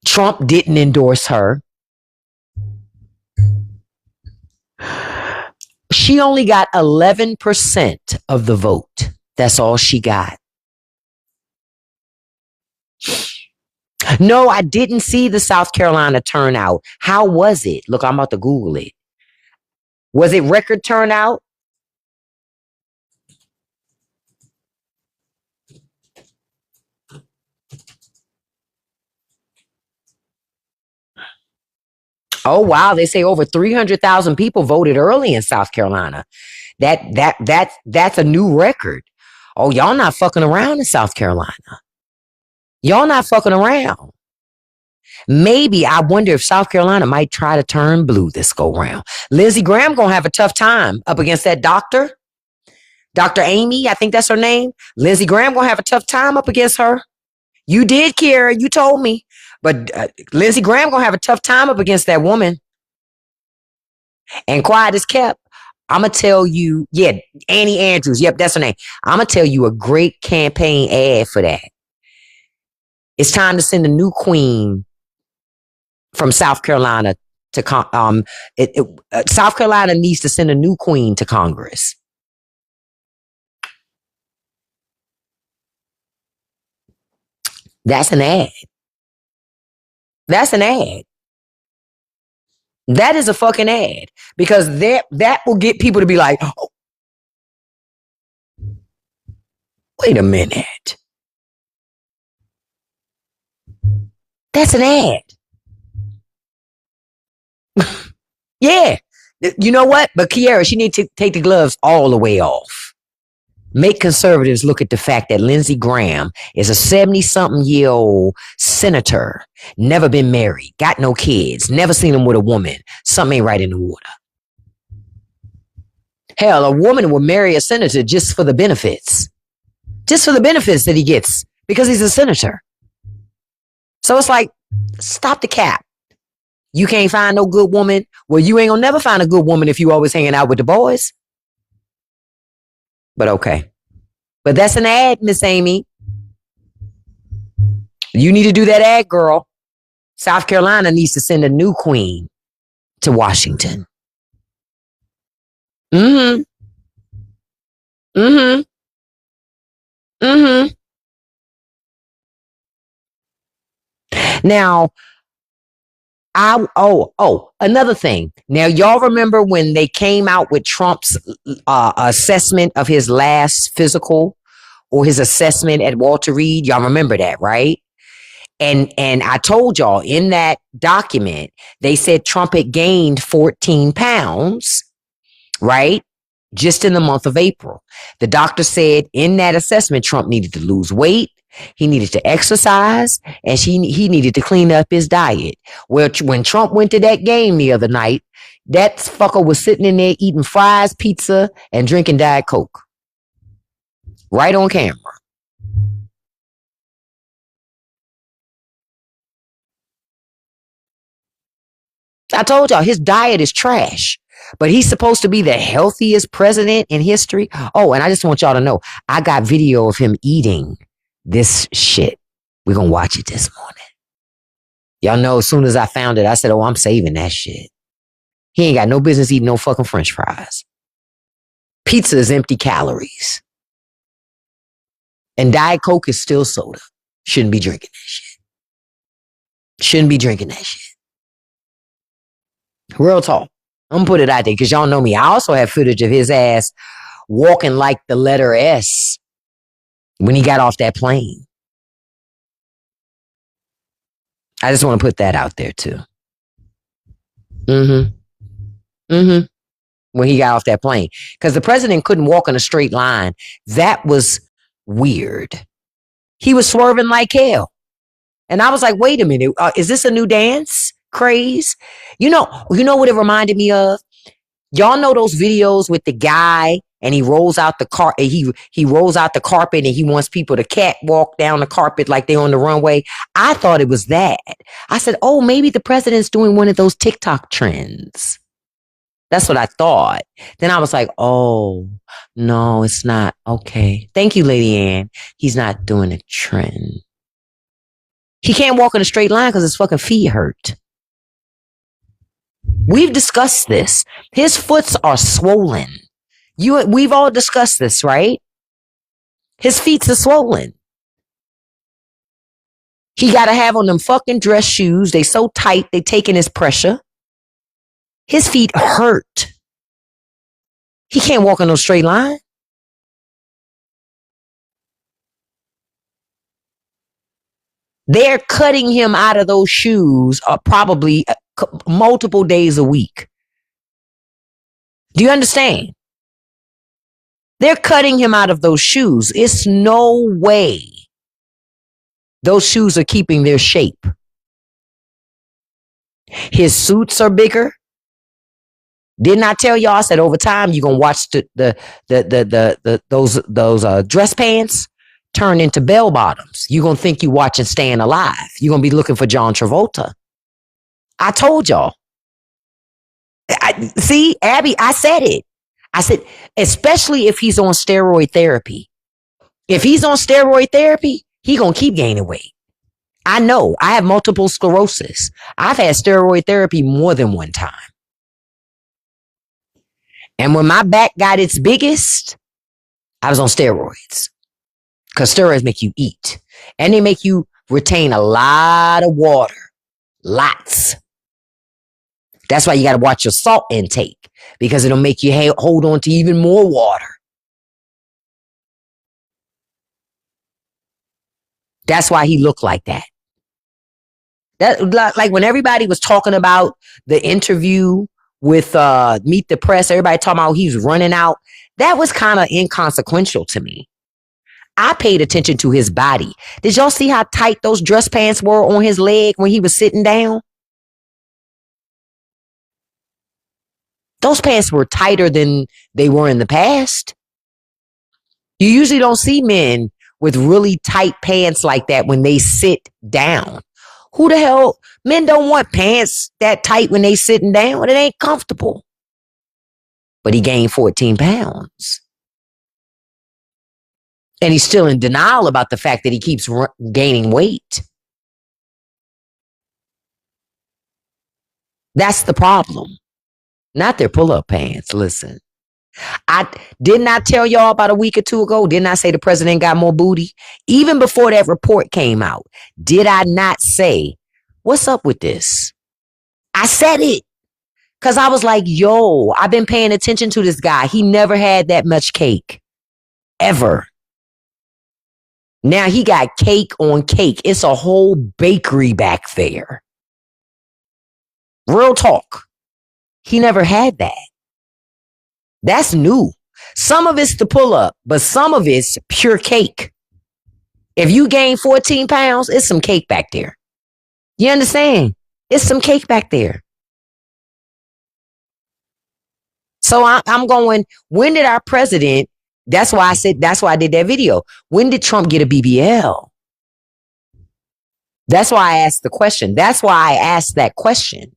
Trump didn't endorse her. She only got 11% of the vote. That's all she got. No, I didn't see the South Carolina turnout. How was it? Look, I'm about to Google it. Was it record turnout? Oh wow, they say over 300,000 people voted early in South Carolina. That's a new record. Oh, y'all not fucking around in South Carolina. Y'all not fucking around. Maybe I wonder if South Carolina might try to turn blue this go round. Lindsey Graham gonna have a tough time up against that doctor. Dr. Amy, I think that's her name. Lindsey Graham gonna have a tough time up against her. You did, Kiara. You told me. But Lindsey Graham gonna have a tough time up against that woman. And quiet is kept. I'm going to tell you, yeah, Annie Andrews. Yep, that's her name. I'm going to tell you a great campaign ad for that. It's time to send a new queen from South Carolina to South Carolina needs to send a new queen to Congress. That's an ad. That's an ad. That is a fucking ad, because that will get people to be like, oh, wait a minute. That's an ad. Yeah. You know what? But Kiara, she need to take the gloves all the way off. Make conservatives look at the fact that Lindsey Graham is a 70-something-year-old senator, never been married, got no kids, never seen him with a woman. Something ain't right in the water. Hell, a woman would marry a senator just for the benefits. Just for the benefits that he gets because he's a senator. So it's like, stop the cap. You can't find no good woman. Well, you ain't gonna never find a good woman if you always hanging out with the boys. But okay. But that's an ad, Miss Amy. You need to do that ad, girl. South Carolina needs to send a new queen to Washington. Mm-hmm. Mm-hmm. Mm-hmm. Now, another thing. Now, y'all remember when they came out with Trump's assessment of his last physical or his assessment at Walter Reed? Y'all remember that, right? And I told y'all in that document, they said Trump had gained 14 pounds, right? Just in the month of April. The doctor said in that assessment, Trump needed to lose weight. He needed to exercise and he needed to clean up his diet. Well, when Trump went to that game the other night, that fucker was sitting in there eating fries, pizza, and drinking Diet Coke. Right on camera. I told y'all his diet is trash, but he's supposed to be the healthiest president in history. Oh, and I just want y'all to know, I got video of him eating this shit. We're going to watch it this morning. Y'all know as soon as I found it, I said, oh, I'm saving that shit. He ain't got no business eating no fucking French fries. Pizza is empty calories. And Diet Coke is still soda. Shouldn't be drinking that shit. Shouldn't be drinking that shit. Real talk. I'm going to put it out there because y'all know me. I also have footage of his ass walking like the letter S when he got off that plane. I just want to put that out there too. Mm-hmm. Mm-hmm. When he got off that plane. Because the president couldn't walk in a straight line. That was weird. He was swerving like hell. And I was like, wait a minute. Is this a new dance craze? You know what it reminded me of? Y'all know those videos with the guy and he rolls out the car. He rolls out the carpet and he wants people to catwalk down the carpet like they're on the runway. I thought it was that. I said, oh, maybe the president's doing one of those TikTok trends. That's what I thought. Then I was like, oh, no, it's not. Okay. Thank you, Lady Ann. He's not doing a trend. He can't walk in a straight line because his fucking feet hurt. We've discussed this. His foots are swollen. We've all discussed this, right? His feet are swollen. He got to have on them fucking dress shoes. They so tight, they taking his pressure. His feet hurt. He can't walk in no straight line. They're cutting him out of those shoes probably multiple days a week. Do you understand? They're cutting him out of those shoes. It's no way those shoes are keeping their shape. His suits are bigger. Didn't I tell y'all? I said over time you're gonna watch those dress pants turn into bell bottoms. You're gonna think you're watching Staying Alive. You're gonna be looking for John Travolta. I told y'all. See, Abby, I said it. I said, especially if he's on steroid therapy. If he's on steroid therapy, he gonna keep gaining weight. I know. I have multiple sclerosis. I've had steroid therapy more than one time. And when my back got its biggest, I was on steroids. Because steroids make you eat. And they make you retain a lot of water. Lots. That's why you got to watch your salt intake. Because it'll make you hold on to even more water. That's why he looked like that. That like when everybody was talking about the interview with Meet the Press, everybody talking about he's running out. That was kind of inconsequential to me. I paid attention to his body. Did y'all see how tight those dress pants were on his leg when he was sitting down? Those pants were tighter than they were in the past. You usually don't see men with really tight pants like that when they sit down. Who the hell? Men don't want pants that tight when they sitting down. It ain't comfortable. But he gained 14 pounds. And he's still in denial about the fact that he keeps gaining weight. That's the problem. Not their pull-up pants. Listen, I did not tell y'all about a week or two ago. Didn't I say the president got more booty? Even before that report came out, did I not say, what's up with this? I said it because I was like, yo, I've been paying attention to this guy. He never had that much cake, ever. Now he got cake on cake. It's a whole bakery back there. Real talk. He never had that. That's new. Some of it's the pull up, but some of it's pure cake. If you gain 14 pounds, it's some cake back there. You understand? It's some cake back there. So I'm going, when did our president, that's why I did that video. When did Trump get a BBL? That's why I asked the question. That's why I asked that question.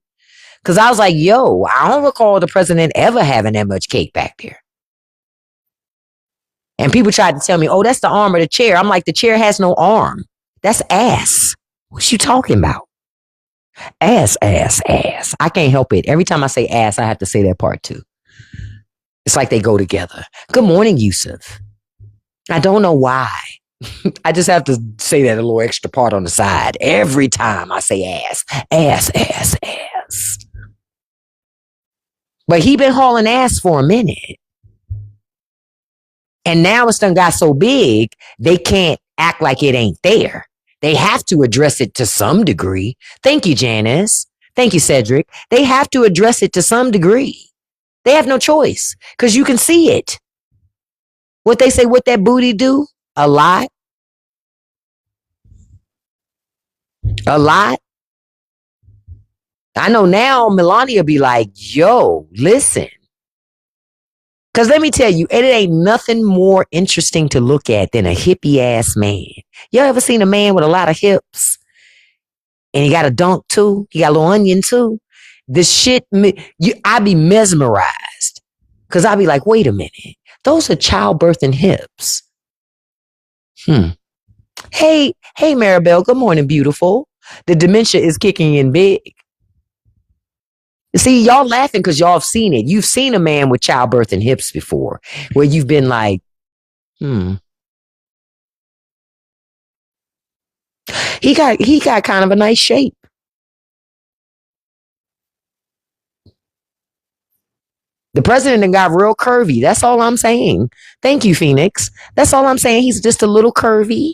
Because I was like, yo, I don't recall the president ever having that much cake back there. And people tried to tell me, oh, that's the arm of the chair. I'm like, the chair has no arm. That's ass. What you talking about? Ass, ass, ass. I can't help it. Every time I say ass, I have to say that part too. It's like they go together. Good morning, Yusuf. I don't know why. I just have to say that a little extra part on the side. Every time I say ass, ass, ass, ass. But he been hauling ass for a minute. And now it's done got so big, they can't act like it ain't there. They have to address it to some degree. Thank you, Janice. Thank you, Cedric. They have to address it to some degree. They have no choice because you can see it. What they say, what that booty do? A lot. A lot. I know now Melania be like, yo, listen. Because let me tell you, it ain't nothing more interesting to look at than a hippie ass man. You ever seen a man with a lot of hips? And he got a dunk too? He got a little onion too? This shit, I be mesmerized. Because I be like, wait a minute. Those are childbirthing hips. Hey, Maribel, good morning, beautiful. The dementia is kicking in big. See, y'all laughing because y'all have seen it. You've seen a man with childbirthing hips before where you've been like, He got kind of a nice shape. The president got real curvy. That's all I'm saying. Thank you, Phoenix. That's all I'm saying. He's just a little curvy.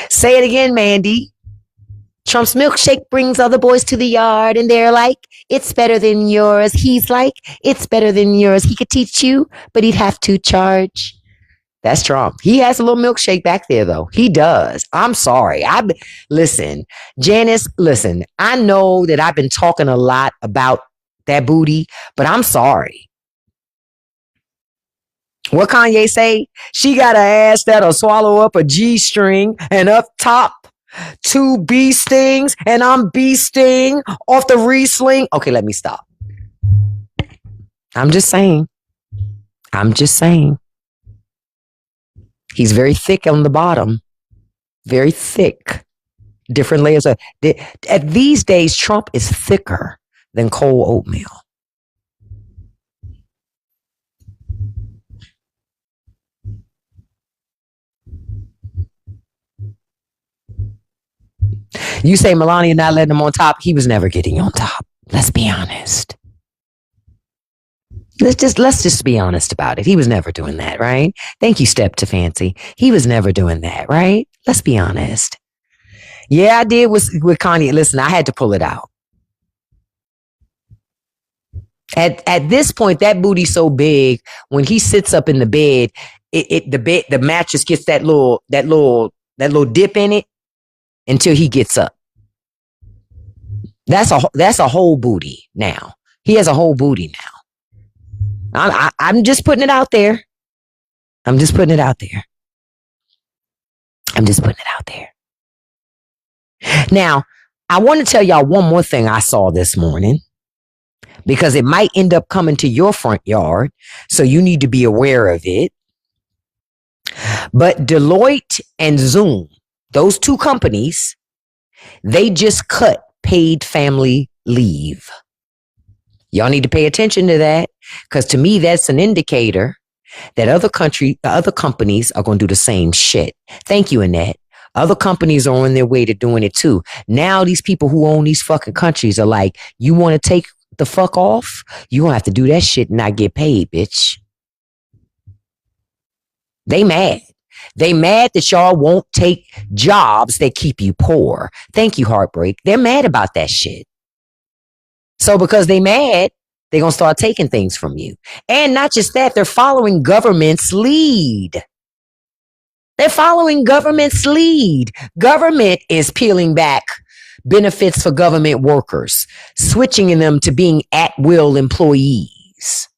Say it again, Mandy. Trump's milkshake brings other boys to the yard and they're like, it's better than yours. He's like, it's better than yours. He could teach you, but he'd have to charge. That's Trump. He has a little milkshake back there, though. He does. I'm sorry. Listen, Janice, listen, I know that I've been talking a lot about that booty, but I'm sorry. What Kanye say? She got an ass that'll swallow up a G-string and up top 2 bee stings and I'm bee sting off the Riesling. Okay, let me stop. I'm just saying. He's very thick on the bottom. Very thick. Different layers of. At these days, Trump is thicker than cold oatmeal. You say Melania not letting him on top. He was never getting on top. Let's be honest. Let's just be honest about it. He was never doing that, right? Thank you, Step to Fancy. He was never doing that, right? Let's be honest. Yeah, I did with Kanye. Listen, I had to pull it out. At this point, that booty's so big. When he sits up in the bed, the mattress gets that little dip in it until he gets up. That's a whole booty now. He has a whole booty now. I'm just putting it out there. I'm just putting it out there. I'm just putting it out there. Now, I want to tell y'all one more thing I saw this morning because it might end up coming to your front yard. So you need to be aware of it. But Deloitte and Zoom, those two companies, they just cut paid family leave. Y'all need to pay attention to that because to me, that's an indicator that other companies are going to do the same shit. Thank you, Annette. Other companies are on their way to doing it too. Now these people who own these fucking countries are like, you want to take the fuck off? You gonna have to do that shit and not get paid, bitch. They mad. They mad that y'all won't take jobs that keep you poor. Thank you, Heartbreak. They're mad about that shit. So because they mad, they're going to start taking things from you. And not just that, they're following government's lead. They're following government's lead. Government is peeling back benefits for government workers, switching them to being at-will employees.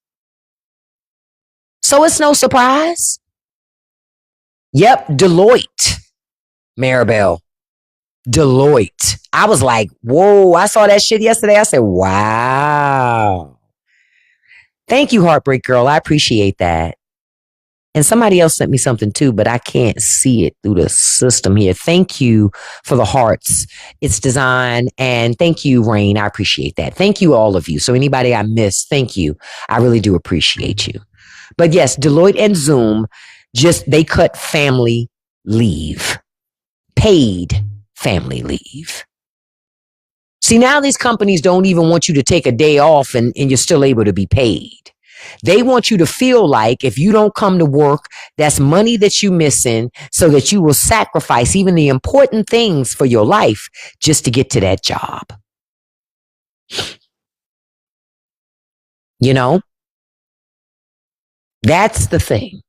So it's no surprise. Yep, Deloitte, Maribel. Deloitte. I was like, whoa, I saw that shit yesterday. I said, wow. Thank you, Heartbreak Girl. I appreciate that. And somebody else sent me something too, but I can't see it through the system here. Thank you for the hearts. It's design. And thank you, Rain. I appreciate that. Thank you, all of you. So anybody I missed, thank you. I really do appreciate you. But yes, Deloitte and Zoom, they cut family leave. Paid family leave. See, now these companies don't even want you to take a day off and you're still able to be paid. They want you to feel like if you don't come to work, that's money that you're missing so that you will sacrifice even the important things for your life just to get to that job. You know, that's the thing.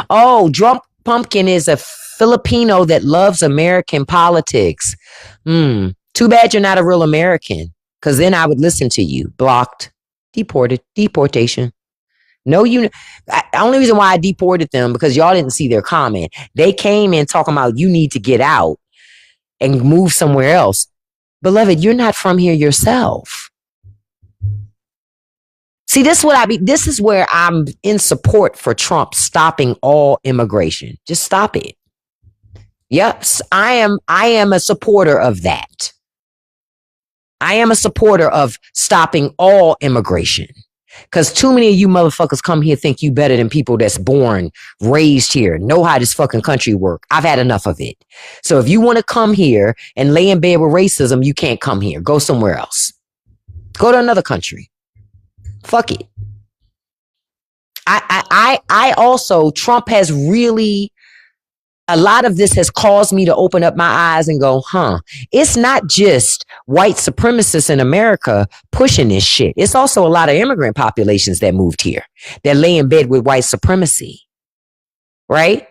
Oh, Drunk Pumpkin is a Filipino that loves American politics. Too bad you're not a real American, because then I would listen to you. Blocked, deported, deportation. No, only reason why I deported them because y'all didn't see their comment. They came in talking about you need to get out and move somewhere else. Beloved, you're not from here yourself. See, this is where I'm in support for Trump stopping all immigration. Just stop it. Yes, I am a supporter of that. I am a supporter of stopping all immigration. Because too many of you motherfuckers come here think you better than people that's born, raised here, know how this fucking country work. I've had enough of it. So if you want to come here and lay in bed with racism, you can't come here. Go somewhere else. Go to another country. Fuck it. I also, Trump has really, a lot of this has caused me to open up my eyes and go, it's not just white supremacists in America pushing this shit. It's also a lot of immigrant populations that moved here that lay in bed with white supremacy. Right?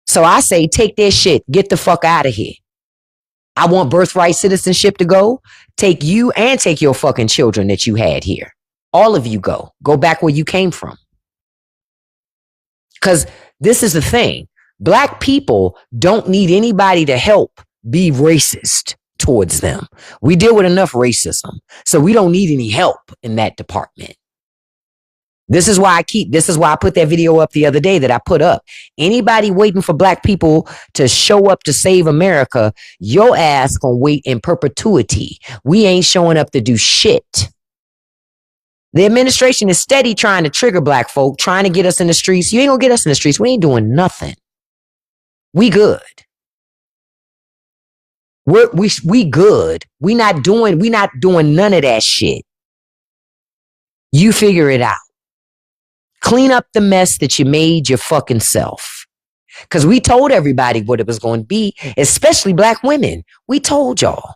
So I say, take their shit. Get the fuck out of here. I want birthright citizenship to go. Take you and take your fucking children that you had here. All of you go. Go back where you came from. Because this is the thing. Black people don't need anybody to help be racist towards them. We deal with enough racism. So we don't need any help in that department. This is why I put that video up the other day that I put up. Anybody waiting for black people to show up to save America, your ass gonna wait in perpetuity. We ain't showing up to do shit. The administration is steady trying to trigger black folk, trying to get us in the streets. You ain't gonna get us in the streets. We ain't doing nothing. We good. We good. We not doing none of that shit. You figure it out. Clean up the mess that you made your fucking self. Because we told everybody what it was going to be, especially black women. We told y'all.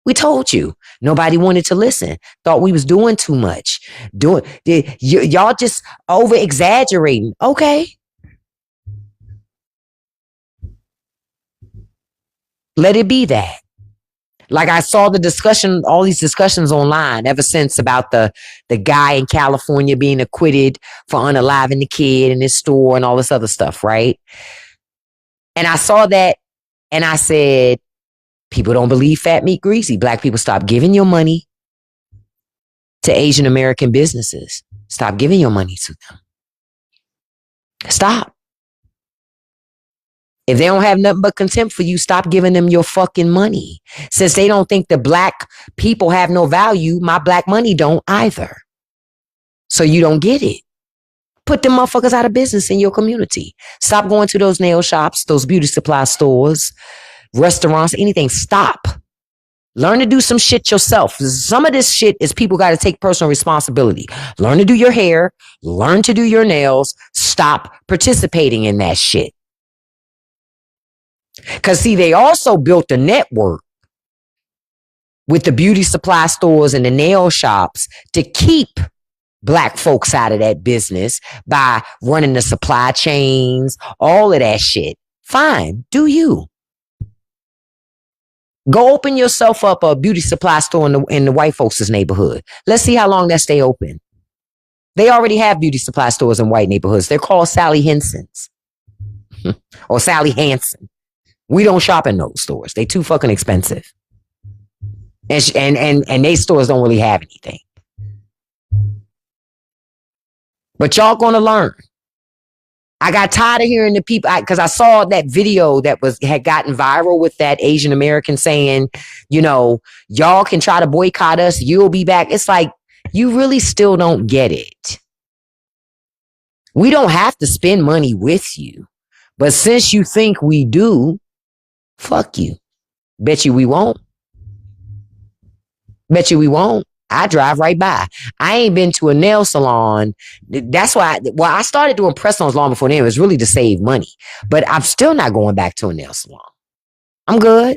We told you. Nobody wanted to listen. Thought we was doing too much. Y'all just over exaggerating. Okay. Let it be that. Like I saw the discussion, all these discussions online ever since about the guy in California being acquitted for unaliving the kid in his store and all this other stuff, right? And I saw that and I said, people don't believe fat meat greasy. Black people, stop giving your money to Asian American businesses. Stop giving your money to them. Stop. If they don't have nothing but contempt for you, stop giving them your fucking money. Since they don't think the black people have no value, my black money don't either. So you don't get it. Put them motherfuckers out of business in your community. Stop going to those nail shops, those beauty supply stores, restaurants, anything. Stop. Learn to do some shit yourself. Some of this shit is people got to take personal responsibility. Learn to do your hair. Learn to do your nails. Stop participating in that shit. Because, see, they also built a network with the beauty supply stores and the nail shops to keep black folks out of that business by running the supply chains, all of that shit. Fine, do you. Go open yourself up a beauty supply store in the white folks' neighborhood. Let's see how long that stay open. They already have beauty supply stores in white neighborhoods. They're called Sally Henson's or Sally Hansen. We don't shop in those stores. They too fucking expensive. And they stores don't really have anything. But y'all gonna learn. I got tired of hearing the people because I saw that video that had gotten viral with that Asian American saying, you know, y'all can try to boycott us. You'll be back. It's like, you really still don't get it. We don't have to spend money with you. But since you think we do, fuck you. Bet you we won't. Bet you we won't. I drive right by. I ain't been to a nail salon. That's why, I started doing press-ons long before then. It was really to save money. But I'm still not going back to a nail salon. I'm good.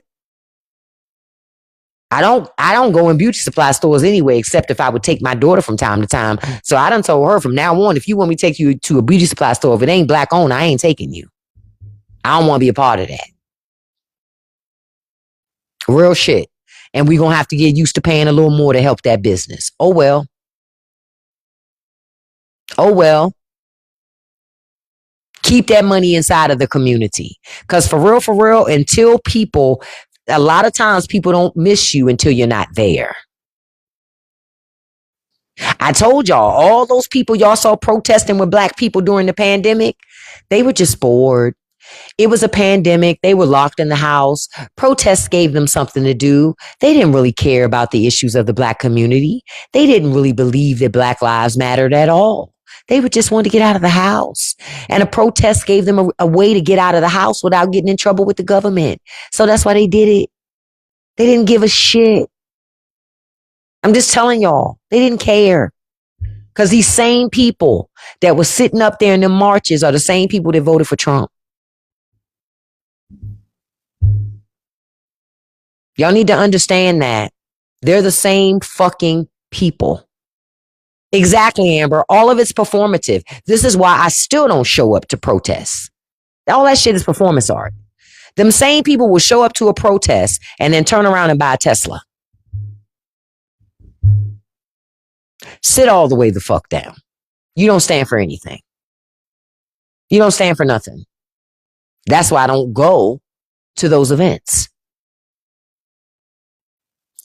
I don't go in beauty supply stores anyway, except if I would take my daughter from time to time. So I done told her from now on, if you want me to take you to a beauty supply store, if it ain't black owned, I ain't taking you. I don't want to be a part of that. Real shit. And we're going to have to get used to paying a little more to help that business. Oh, well. Oh, well. Keep that money inside of the community. Because for real, until people, a lot of times people don't miss you until you're not there. I told y'all, all those people y'all saw protesting with black people during the pandemic, they were just bored. It was a pandemic. They were locked in the house. Protests gave them something to do. They didn't really care about the issues of the black community. They didn't really believe that Black lives mattered at all. They would just want to get out of the house. And a protest gave them a way to get out of the house without getting in trouble with the government. So that's why they did it. They didn't give a shit. I'm just telling y'all, they didn't care. Because these same people that were sitting up there in the marches are the same people that voted for Trump. Y'all need to understand that. They're the same fucking people. Exactly, Amber. All of it's performative. This is why I still don't show up to protests. All that shit is performance art. Them same people will show up to a protest and then turn around and buy a Tesla. Sit all the way the fuck down. You don't stand for anything. You don't stand for nothing. That's why I don't go to those events.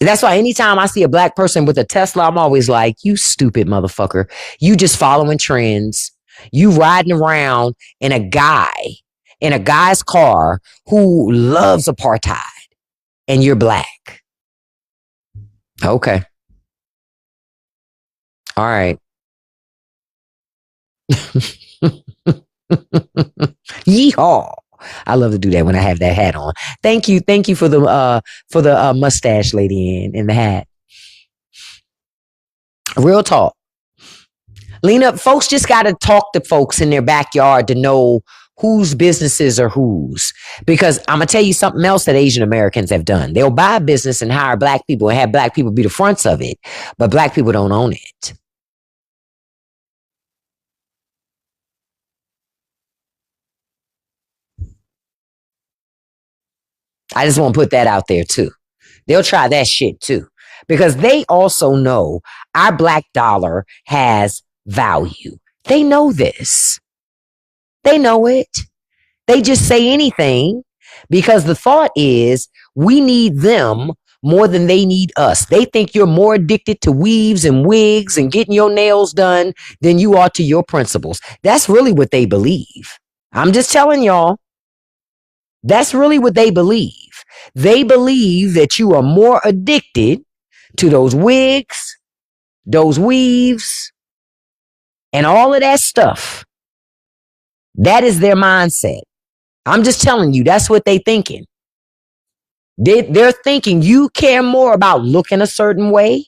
That's why anytime I see a black person with a Tesla, I'm always like, you stupid motherfucker. You just following trends. You riding around in a guy's car who loves apartheid, and you're black. Okay. All right. Yeehaw. I love to do that when I have that hat on. Thank you for the mustache lady in the hat. Real talk. Lena, folks just got to talk to folks in their backyard to know whose businesses are whose. Because I'm going to tell you something else that Asian Americans have done. They'll buy a business and hire black people and have black people be the fronts of it, but black people don't own it. I just want to put that out there too. They'll try that shit too. Because they also know our black dollar has value. They know this. They know it. They just say anything because the thought is we need them more than they need us. They think you're more addicted to weaves and wigs and getting your nails done than you are to your principles. That's really what they believe. I'm just telling y'all. That's really what they believe. They believe that you are more addicted to those wigs, those weaves, and all of that stuff. That is their mindset. I'm just telling you, that's what they thinking. They're thinking you care more about looking a certain way,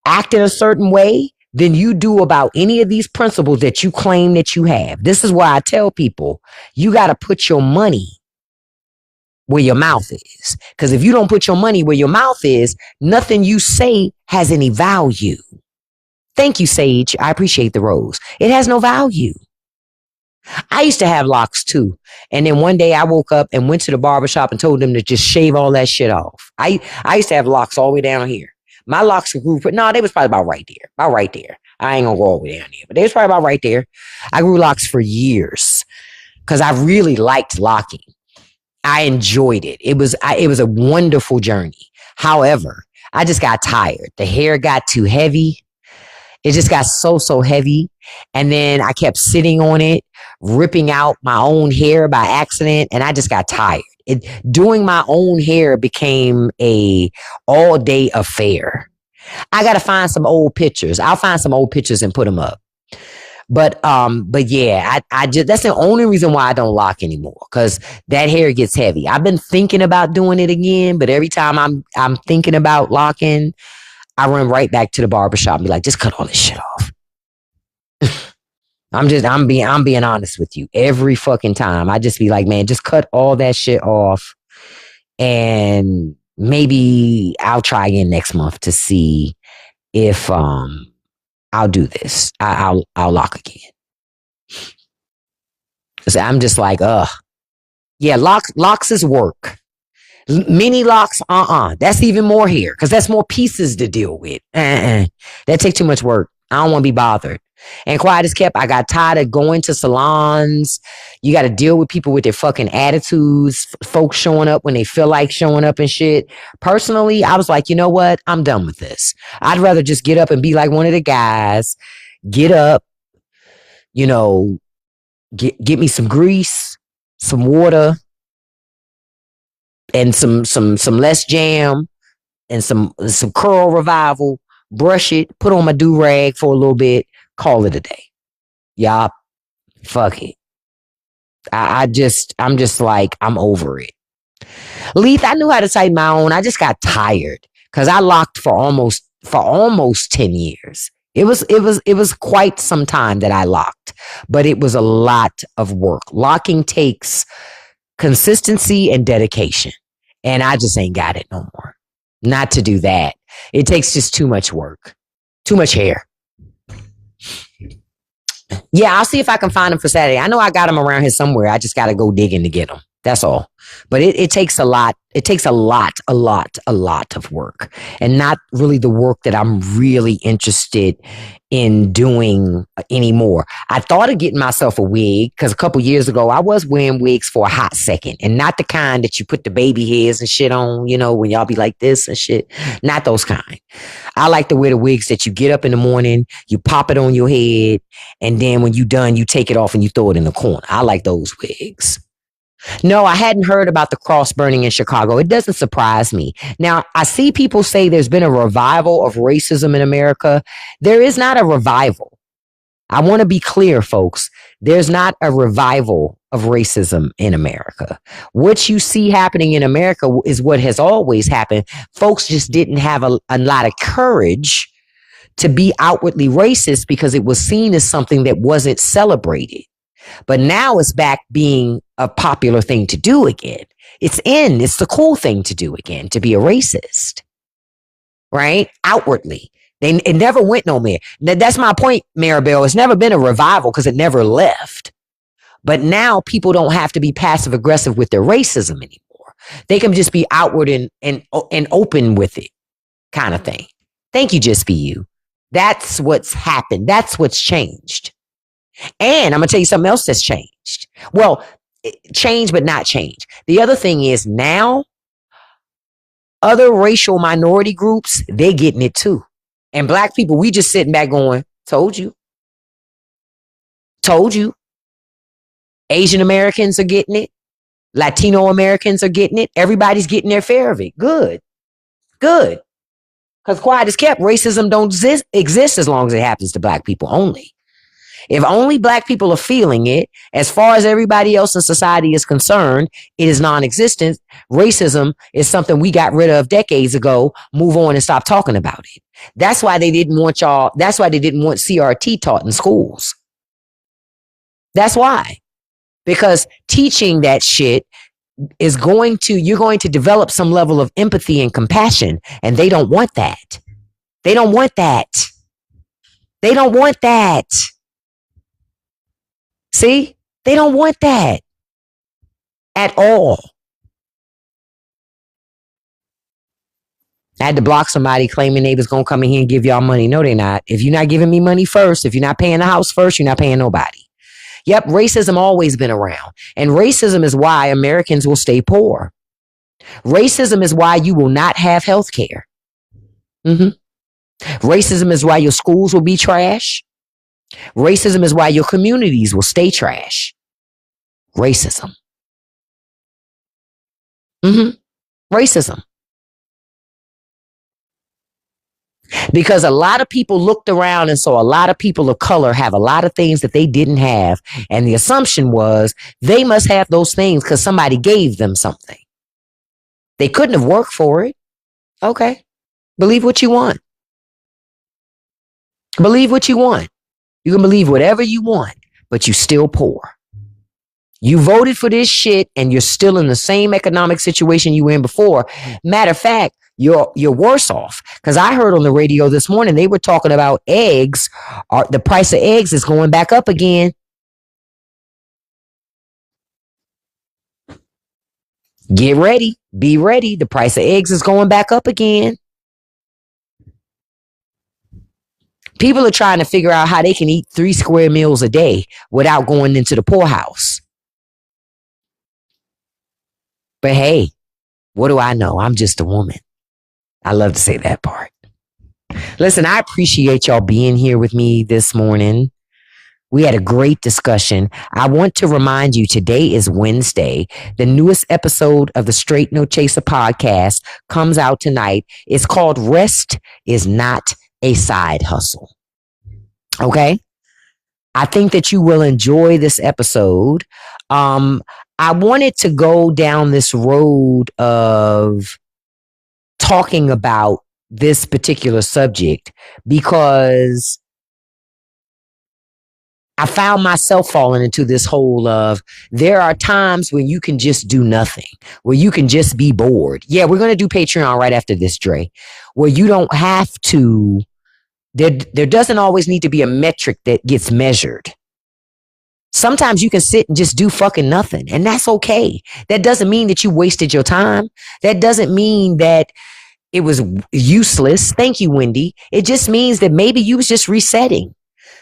acting a certain way, than you do about any of these principles that you claim that you have. This is why I tell people, you got to put your money where your mouth is. Because if you don't put your money where your mouth is, nothing you say has any value. Thank you, Sage. I appreciate the rose. It has no value. I used to have locks too. And then one day I woke up and went to the barbershop and told them to just shave all that shit off. I used to have locks all the way down here. My locks grew, no, they was probably about right there. About right there. I ain't gonna go all the way down there, but they was probably about right there. I grew locks for years because I really liked locking. I enjoyed it. It was a wonderful journey. However, I just got tired. The hair got too heavy. It just got so heavy. And then I kept sitting on it, ripping out my own hair by accident. And I just got tired. Doing my own hair became a all day affair. I got to find some old pictures. I'll find some old pictures and put them up. But yeah, I just, that's the only reason why I don't lock anymore. Cause that hair gets heavy. I've been thinking about doing it again, but every time I'm thinking about locking, I run right back to the barbershop and be like, just cut all this shit off. I'm being honest with you. Every fucking time I just be like, man, just cut all that shit off. And maybe I'll try again next month to see if, I'll do this. I'll lock again. So I'm just like, yeah, locks is work. Mini locks, that's even more here because that's more pieces to deal with. That takes too much work. I don't want to be bothered. And quiet as kept, I got tired of going to salons. You got to deal with people with their fucking attitudes, folks showing up when they feel like showing up and shit. Personally, I was like, you know what? I'm done with this. I'd rather just get up and be like one of the guys, get up, you know, get me some grease, some water, and some less jam and some curl revival, brush it, put on my do-rag for a little bit, call it a day. Y'all, fuck it. I'm just like, I'm over it. Leith, I knew how to tighten my own. I just got tired because I locked for almost 10 years. It was quite some time that I locked, but it was a lot of work. Locking takes consistency and dedication. And I just ain't got it no more. Not to do that. It takes just too much work. Too much hair. Yeah, I'll see if I can find them for Saturday. I know I got them around here somewhere. I just got to go digging to get them. That's all. But it takes a lot. It takes a lot of work, and not really the work that I'm really interested in doing anymore. I thought of getting myself a wig because a couple years ago I was wearing wigs for a hot second, and not the kind that you put the baby hairs and shit on, you know, when y'all be like this and shit. Not those kind. I like to wear the wigs that you get up in the morning, you pop it on your head, and then when you done, you take it off and you throw it in the corner. I like those wigs. No, I hadn't heard about the cross burning in Chicago. It doesn't surprise me. Now, I see people say there's been a revival of racism in America. There is not a revival. I want to be clear, folks. There's not a revival of racism in America. What you see happening in America is what has always happened. Folks just didn't have a lot of courage to be outwardly racist because it was seen as something that wasn't celebrated. But now it's back being a popular thing to do again. It's the cool thing to do again, to be a racist, right? Outwardly. It never went nowhere. That's my point, Maribel. It's never been a revival because it never left. But now people don't have to be passive aggressive with their racism anymore. They can just be outward and open with it, kind of thing. Thank you, Just Be You. That's what's happened. That's what's changed. And I'm going to tell you something else that's changed. Well, change, but not change. The other thing is now, other racial minority groups, they're getting it too. And black people, we just sitting back going, told you. Told you. Asian Americans are getting it. Latino Americans are getting it. Everybody's getting their share of it. Good. Good. Because quiet is kept, racism don't exist as long as it happens to black people only. If only black people are feeling it, as far as everybody else in society is concerned, it is non-existent. Racism is something we got rid of decades ago. Move on and stop talking about it. That's why they didn't want CRT taught in schools. That's why. Because teaching that shit you're going to develop some level of empathy and compassion, and they don't want that. They don't want that. They don't want that. See? They don't want that at all. I had to block somebody claiming they was going to come in here and give y'all money. No, they're not. If you're not giving me money first, if you're not paying the house first, you're not paying nobody. Yep, racism always been around. And racism is why Americans will stay poor. Racism is why you will not have health care. Racism is why your schools will be trash. Racism is why your communities will stay trash. Racism. Racism. Because a lot of people looked around and saw a lot of people of color have a lot of things that they didn't have. And the assumption was they must have those things because somebody gave them something. They couldn't have worked for it. Okay. Believe what you want. Believe what you want. You can believe whatever you want, but you still poor. You voted for this shit and you're still in the same economic situation you were in before. Matter of fact, you're worse off. Because I heard on the radio this morning, they were talking about eggs. The price of eggs is going back up again. Get ready. Be ready. The price of eggs is going back up again. People are trying to figure out how they can eat 3 square meals a day without going into the poorhouse. But hey, what do I know? I'm just a woman. I love to say that part. Listen, I appreciate y'all being here with me this morning. We had a great discussion. I want to remind you today is Wednesday. The newest episode of the Straight No Chaser podcast comes out tonight. It's called Rest is Not a Side Hustle. Okay? I think that you will enjoy this episode. I wanted to go down this road of talking about this particular subject because I found myself falling into this hole of there are times when you can just do nothing, where you can just be bored. Yeah, we're going to do Patreon right after this, Dre, where you don't have to, there doesn't always need to be a metric that gets measured. Sometimes you can sit and just do fucking nothing, and that's okay. That doesn't mean that you wasted your time. That doesn't mean that it was useless. Thank you, Wendy. It just means that maybe you was just resetting.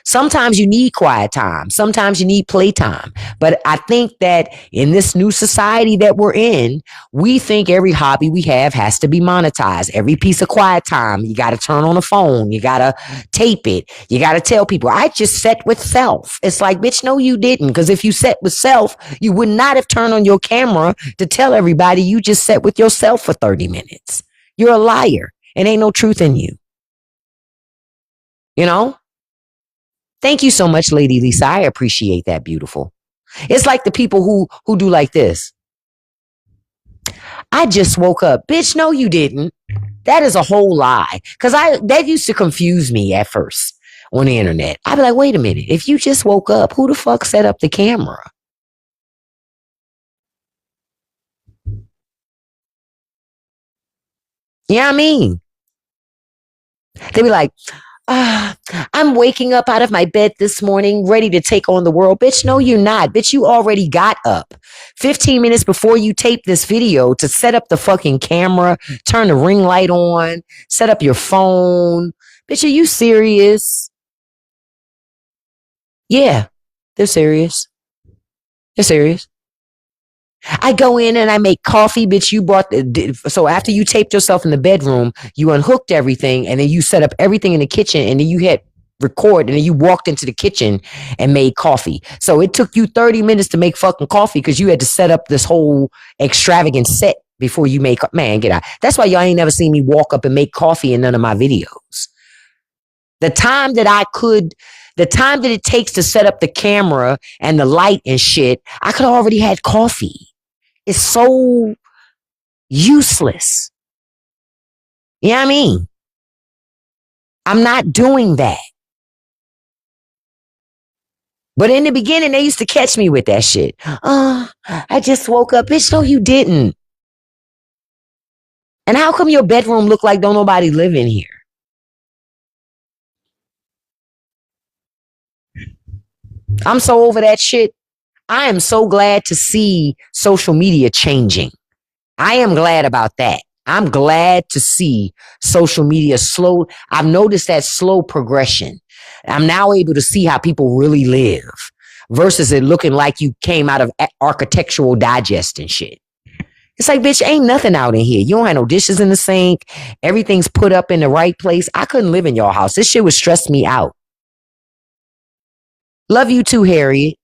Sometimes you need quiet time. Sometimes you need playtime. But I think that in this new society that we're in, we think every hobby we have has to be monetized. Every piece of quiet time, you got to turn on the phone. You got to tape it. You got to tell people, I just sat with self. It's like, bitch, no, you didn't. Because if you sat with self, you would not have turned on your camera to tell everybody you just sat with yourself for 30 minutes. You're a liar and ain't no truth in you. You know? Thank you so much, Lady Lisa. I appreciate that, beautiful. It's like the people who do like this. I just woke up. Bitch, no, you didn't. That is a whole lie. Cause that used to confuse me at first on the internet. I'd be like, wait a minute. If you just woke up, who the fuck set up the camera? Yeah, I mean, they'd be like, ah, I'm waking up out of my bed this morning, ready to take on the world. Bitch, no, you're not. Bitch, you already got up 15 minutes before you tape this video to set up the fucking camera, turn the ring light on, set up your phone. Bitch, are you serious? Yeah, they're serious. They're serious. I go in and I make coffee, bitch. You brought so after you taped yourself in the bedroom, you unhooked everything and then you set up everything in the kitchen and then you hit record and then you walked into the kitchen and made coffee. So it took you 30 minutes to make fucking coffee because you had to set up this whole extravagant set before you make, man, get out. That's why y'all ain't never seen me walk up and make coffee in none of my videos. The time that I could, the time that it takes to set up the camera and the light and shit, I could already had coffee. It's so useless. You know what I mean? I'm not doing that. But in the beginning, they used to catch me with that shit. Oh, I just woke up. Bitch, no, you didn't. And how come your bedroom look like don't nobody live in here? I'm so over that shit. I am so glad to see social media changing. I am glad about that. I'm glad to see social media slow. I've noticed that slow progression. I'm now able to see how people really live versus it looking like you came out of architectural digest and shit. It's like, bitch, ain't nothing out in here. You don't have no dishes in the sink. Everything's put up in the right place. I couldn't live in your house. This shit would stress me out. Love you too, Harriet.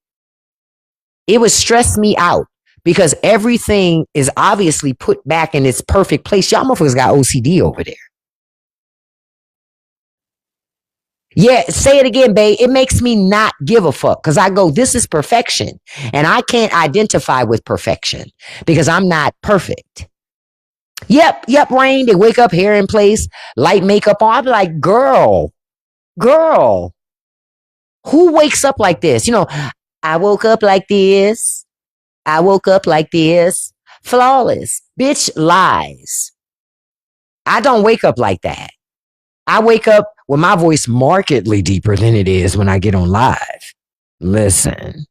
It would stress me out because everything is obviously put back in its perfect place. Y'all motherfuckers got OCD over there. Yeah, say it again, babe. It makes me not give a fuck because I go, this is perfection. And I can't identify with perfection because I'm not perfect. Yep, Rain. They wake up, hair in place, light makeup on. I'll be like, girl, who wakes up like this? You know, I woke up like this. I woke up like this. Flawless. Bitch, lies. I don't wake up like that. I wake up with my voice markedly deeper than it is when I get on live. Listen,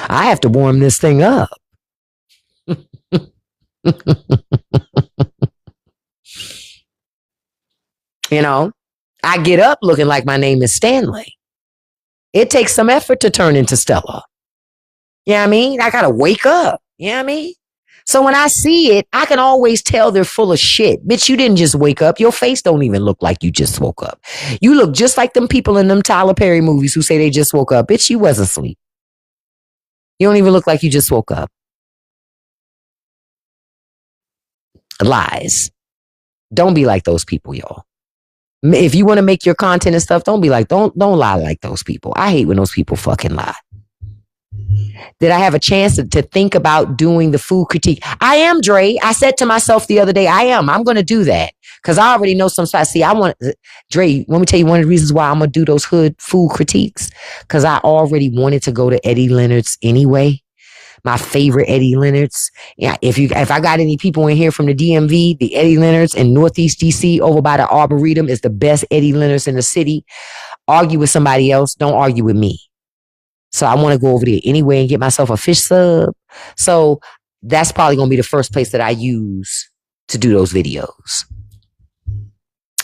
I have to warm this thing up. You know, I get up looking like my name is Stanley. It takes some effort to turn into Stella. You know what I mean? I got to wake up. You know what I mean? So when I see it, I can always tell they're full of shit. Bitch, you didn't just wake up. Your face don't even look like you just woke up. You look just like them people in them Tyler Perry movies who say they just woke up. Bitch, you wasn't asleep. You don't even look like you just woke up. Lies. Don't be like those people, y'all. If you want to make your content and stuff, don't lie like those people. I hate when those people fucking lie. Did I have a chance to think about doing the food critique? I am, Dre. I said to myself the other day, I'm going to do that because I already know some spots. See, Dre, let me tell you one of the reasons why I'm going to do those hood food critiques because I already wanted to go to Eddie Leonard's anyway. My favorite Eddie Leonard's. Yeah, if I got any people in here from the DMV, the Eddie Leonard's in Northeast DC over by the Arboretum is the best Eddie Leonard's in the city. Argue with somebody else. Don't argue with me. So I want to go over there anyway and get myself a fish sub. So that's probably going to be the first place that I use to do those videos.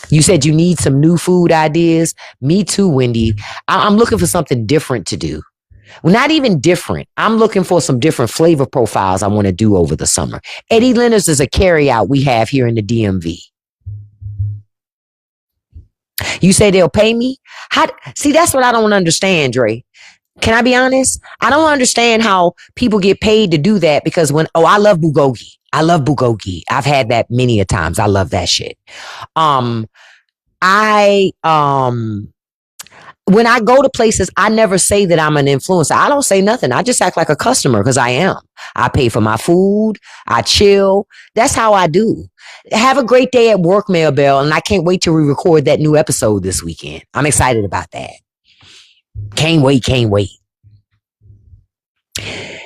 You said you need some new food ideas. Me too, Wendy. I'm looking for something different to do. Well, not even different. I'm looking for some different flavor profiles I want to do over the summer. Eddie Leonard's is a carryout we have here in the DMV. You say they'll pay me? See, that's what I don't understand, Dre. Can I be honest? I don't understand how people get paid to do that because I love bulgogi. I love bulgogi. I've had that many a times. I love that shit. I when I go to places, I never say that I'm an influencer. I don't say nothing. I just act like a customer because I am. I pay for my food. I chill. That's how I do. Have a great day at work, Mel Bell, and I can't wait to re-record that new episode this weekend. I'm excited about that. Can't wait, can't wait.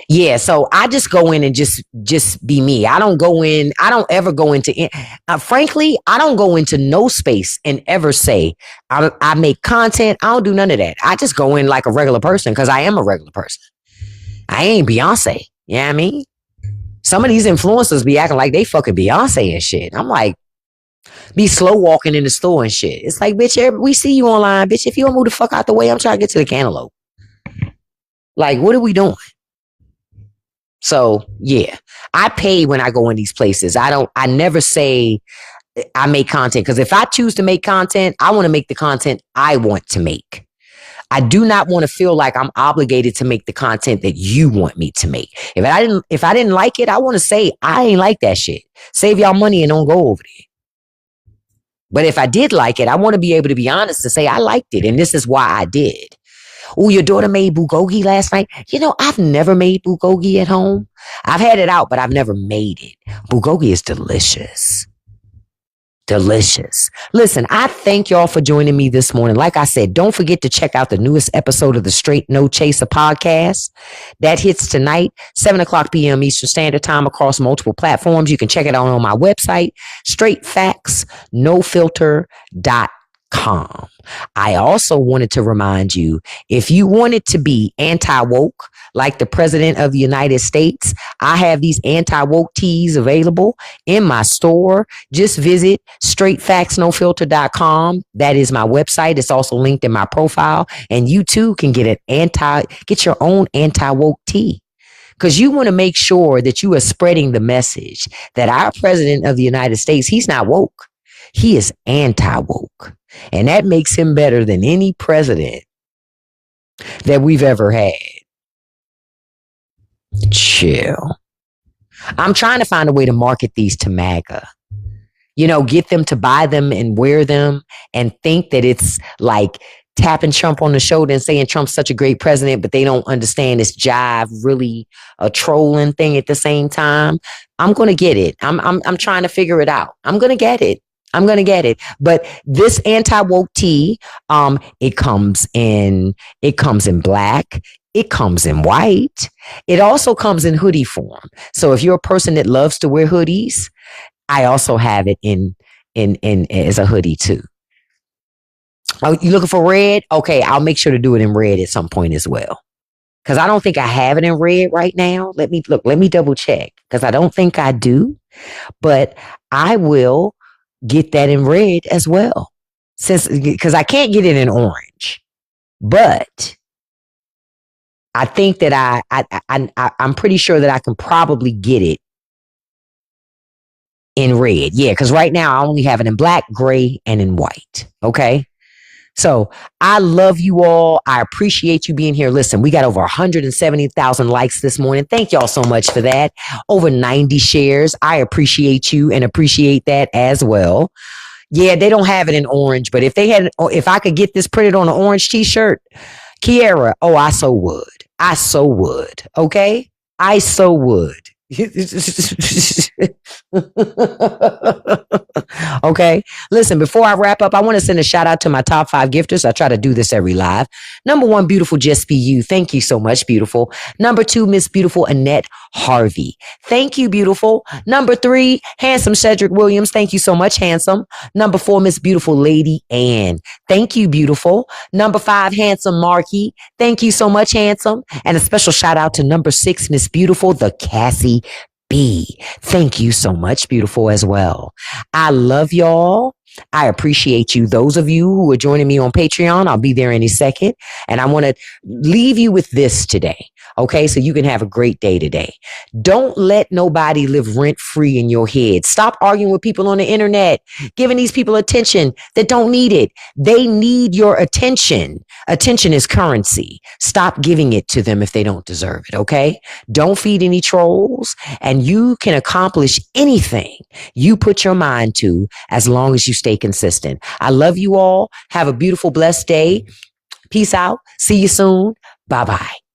Yeah, so I just go in and just be me. I don't go in. I don't ever go into. Frankly, I don't go into no space and ever say I make content. I don't do none of that. I just go in like a regular person because I am a regular person. I ain't Beyonce. You know what I mean? Some of these influencers be acting like they fucking Beyonce and shit. I'm like, be slow walking in the store and shit. It's like, bitch, we see you online, bitch. If you don't move the fuck out the way, I'm trying to get to the cantaloupe. Like, what are we doing? So yeah, I pay when I go in these places. I never say I make content because if I choose to make content, I want to make the content I want to make. I do not want to feel like I'm obligated to make the content that you want me to make. If I didn't like it, I want to say I ain't like that shit. Save y'all money and don't go over there. But if I did like it, I want to be able to be honest and say I liked it and this is why I did. Oh, your daughter made bulgogi last night. You know, I've never made bulgogi at home. I've had it out, but I've never made it. Bulgogi is delicious. Delicious. Listen, I thank y'all for joining me this morning. Like I said, don't forget to check out the newest episode of the Straight No Chaser podcast. That hits tonight, 7:00 p.m. Eastern Standard Time across multiple platforms. You can check it out on my website, straightfactsnofilter.com. I also wanted to remind you, if you wanted to be anti-woke, like the President of the United States, I have these anti-woke teas available in my store. Just visit straightfactsnofilter.com. That is my website. It's also linked in my profile. And you too can get your own anti-woke tea. Because you want to make sure that you are spreading the message that our President of the United States, he's not woke. He is anti-woke. And that makes him better than any president that we've ever had. Chill. I'm trying to find a way to market these to MAGA. You know, get them to buy them and wear them and think that it's like tapping Trump on the shoulder and saying Trump's such a great president, but they don't understand this jive really a trolling thing at the same time. I'm going to get it. I'm trying to figure it out. I'm going to get it. But this anti-woke tea, it comes in black. It comes in white. It also comes in hoodie form. So if you're a person that loves to wear hoodies, I also have it in as a hoodie too. Oh, you looking for red? Okay, I'll make sure to do it in red at some point as well. Because I don't think I have it in red right now. Let me double check. Because I don't think I do. But I will get that in red as well. Because I can't get it in orange. But I think that I'm pretty sure that I can probably get it in red. Yeah, because right now I only have it in black, gray, and in white. Okay. So I love you all. I appreciate you being here. Listen, we got over 170,000 likes this morning. Thank y'all so much for that. Over 90 shares. I appreciate you and appreciate that as well. Yeah, they don't have it in orange, but if I could get this printed on an orange t-shirt, Kiara, I so would. Okay? I so would. Okay. Listen, before I wrap up, I want to send a shout out to my top 5 gifters. I try to do this every live. Number 1, beautiful Just Be You. Thank you so much, beautiful. Number 2, Miss Beautiful Annette Harvey. Thank you, beautiful. Number 3, handsome Cedric Williams. Thank you so much, handsome. Number 4, Miss Beautiful Lady Ann. Thank you, beautiful. Number 5, handsome Marky. Thank you so much, handsome. And a special shout out to number 6, Miss Beautiful, the Cassie B. Thank you so much, beautiful, as well. I love y'all. I appreciate you. Those of you who are joining me on Patreon, I'll be there any second. And I want to leave you with this today. Okay, so you can have a great day today. Don't let nobody live rent free in your head. Stop arguing with people on the internet, giving these people attention that don't need it. They need your attention. Attention is currency. Stop giving it to them if they don't deserve it. Okay, don't feed any trolls, and you can accomplish anything you put your mind to as long as you stay stay consistent. I love you all. Have a beautiful, blessed day. Peace out. See you soon. Bye bye.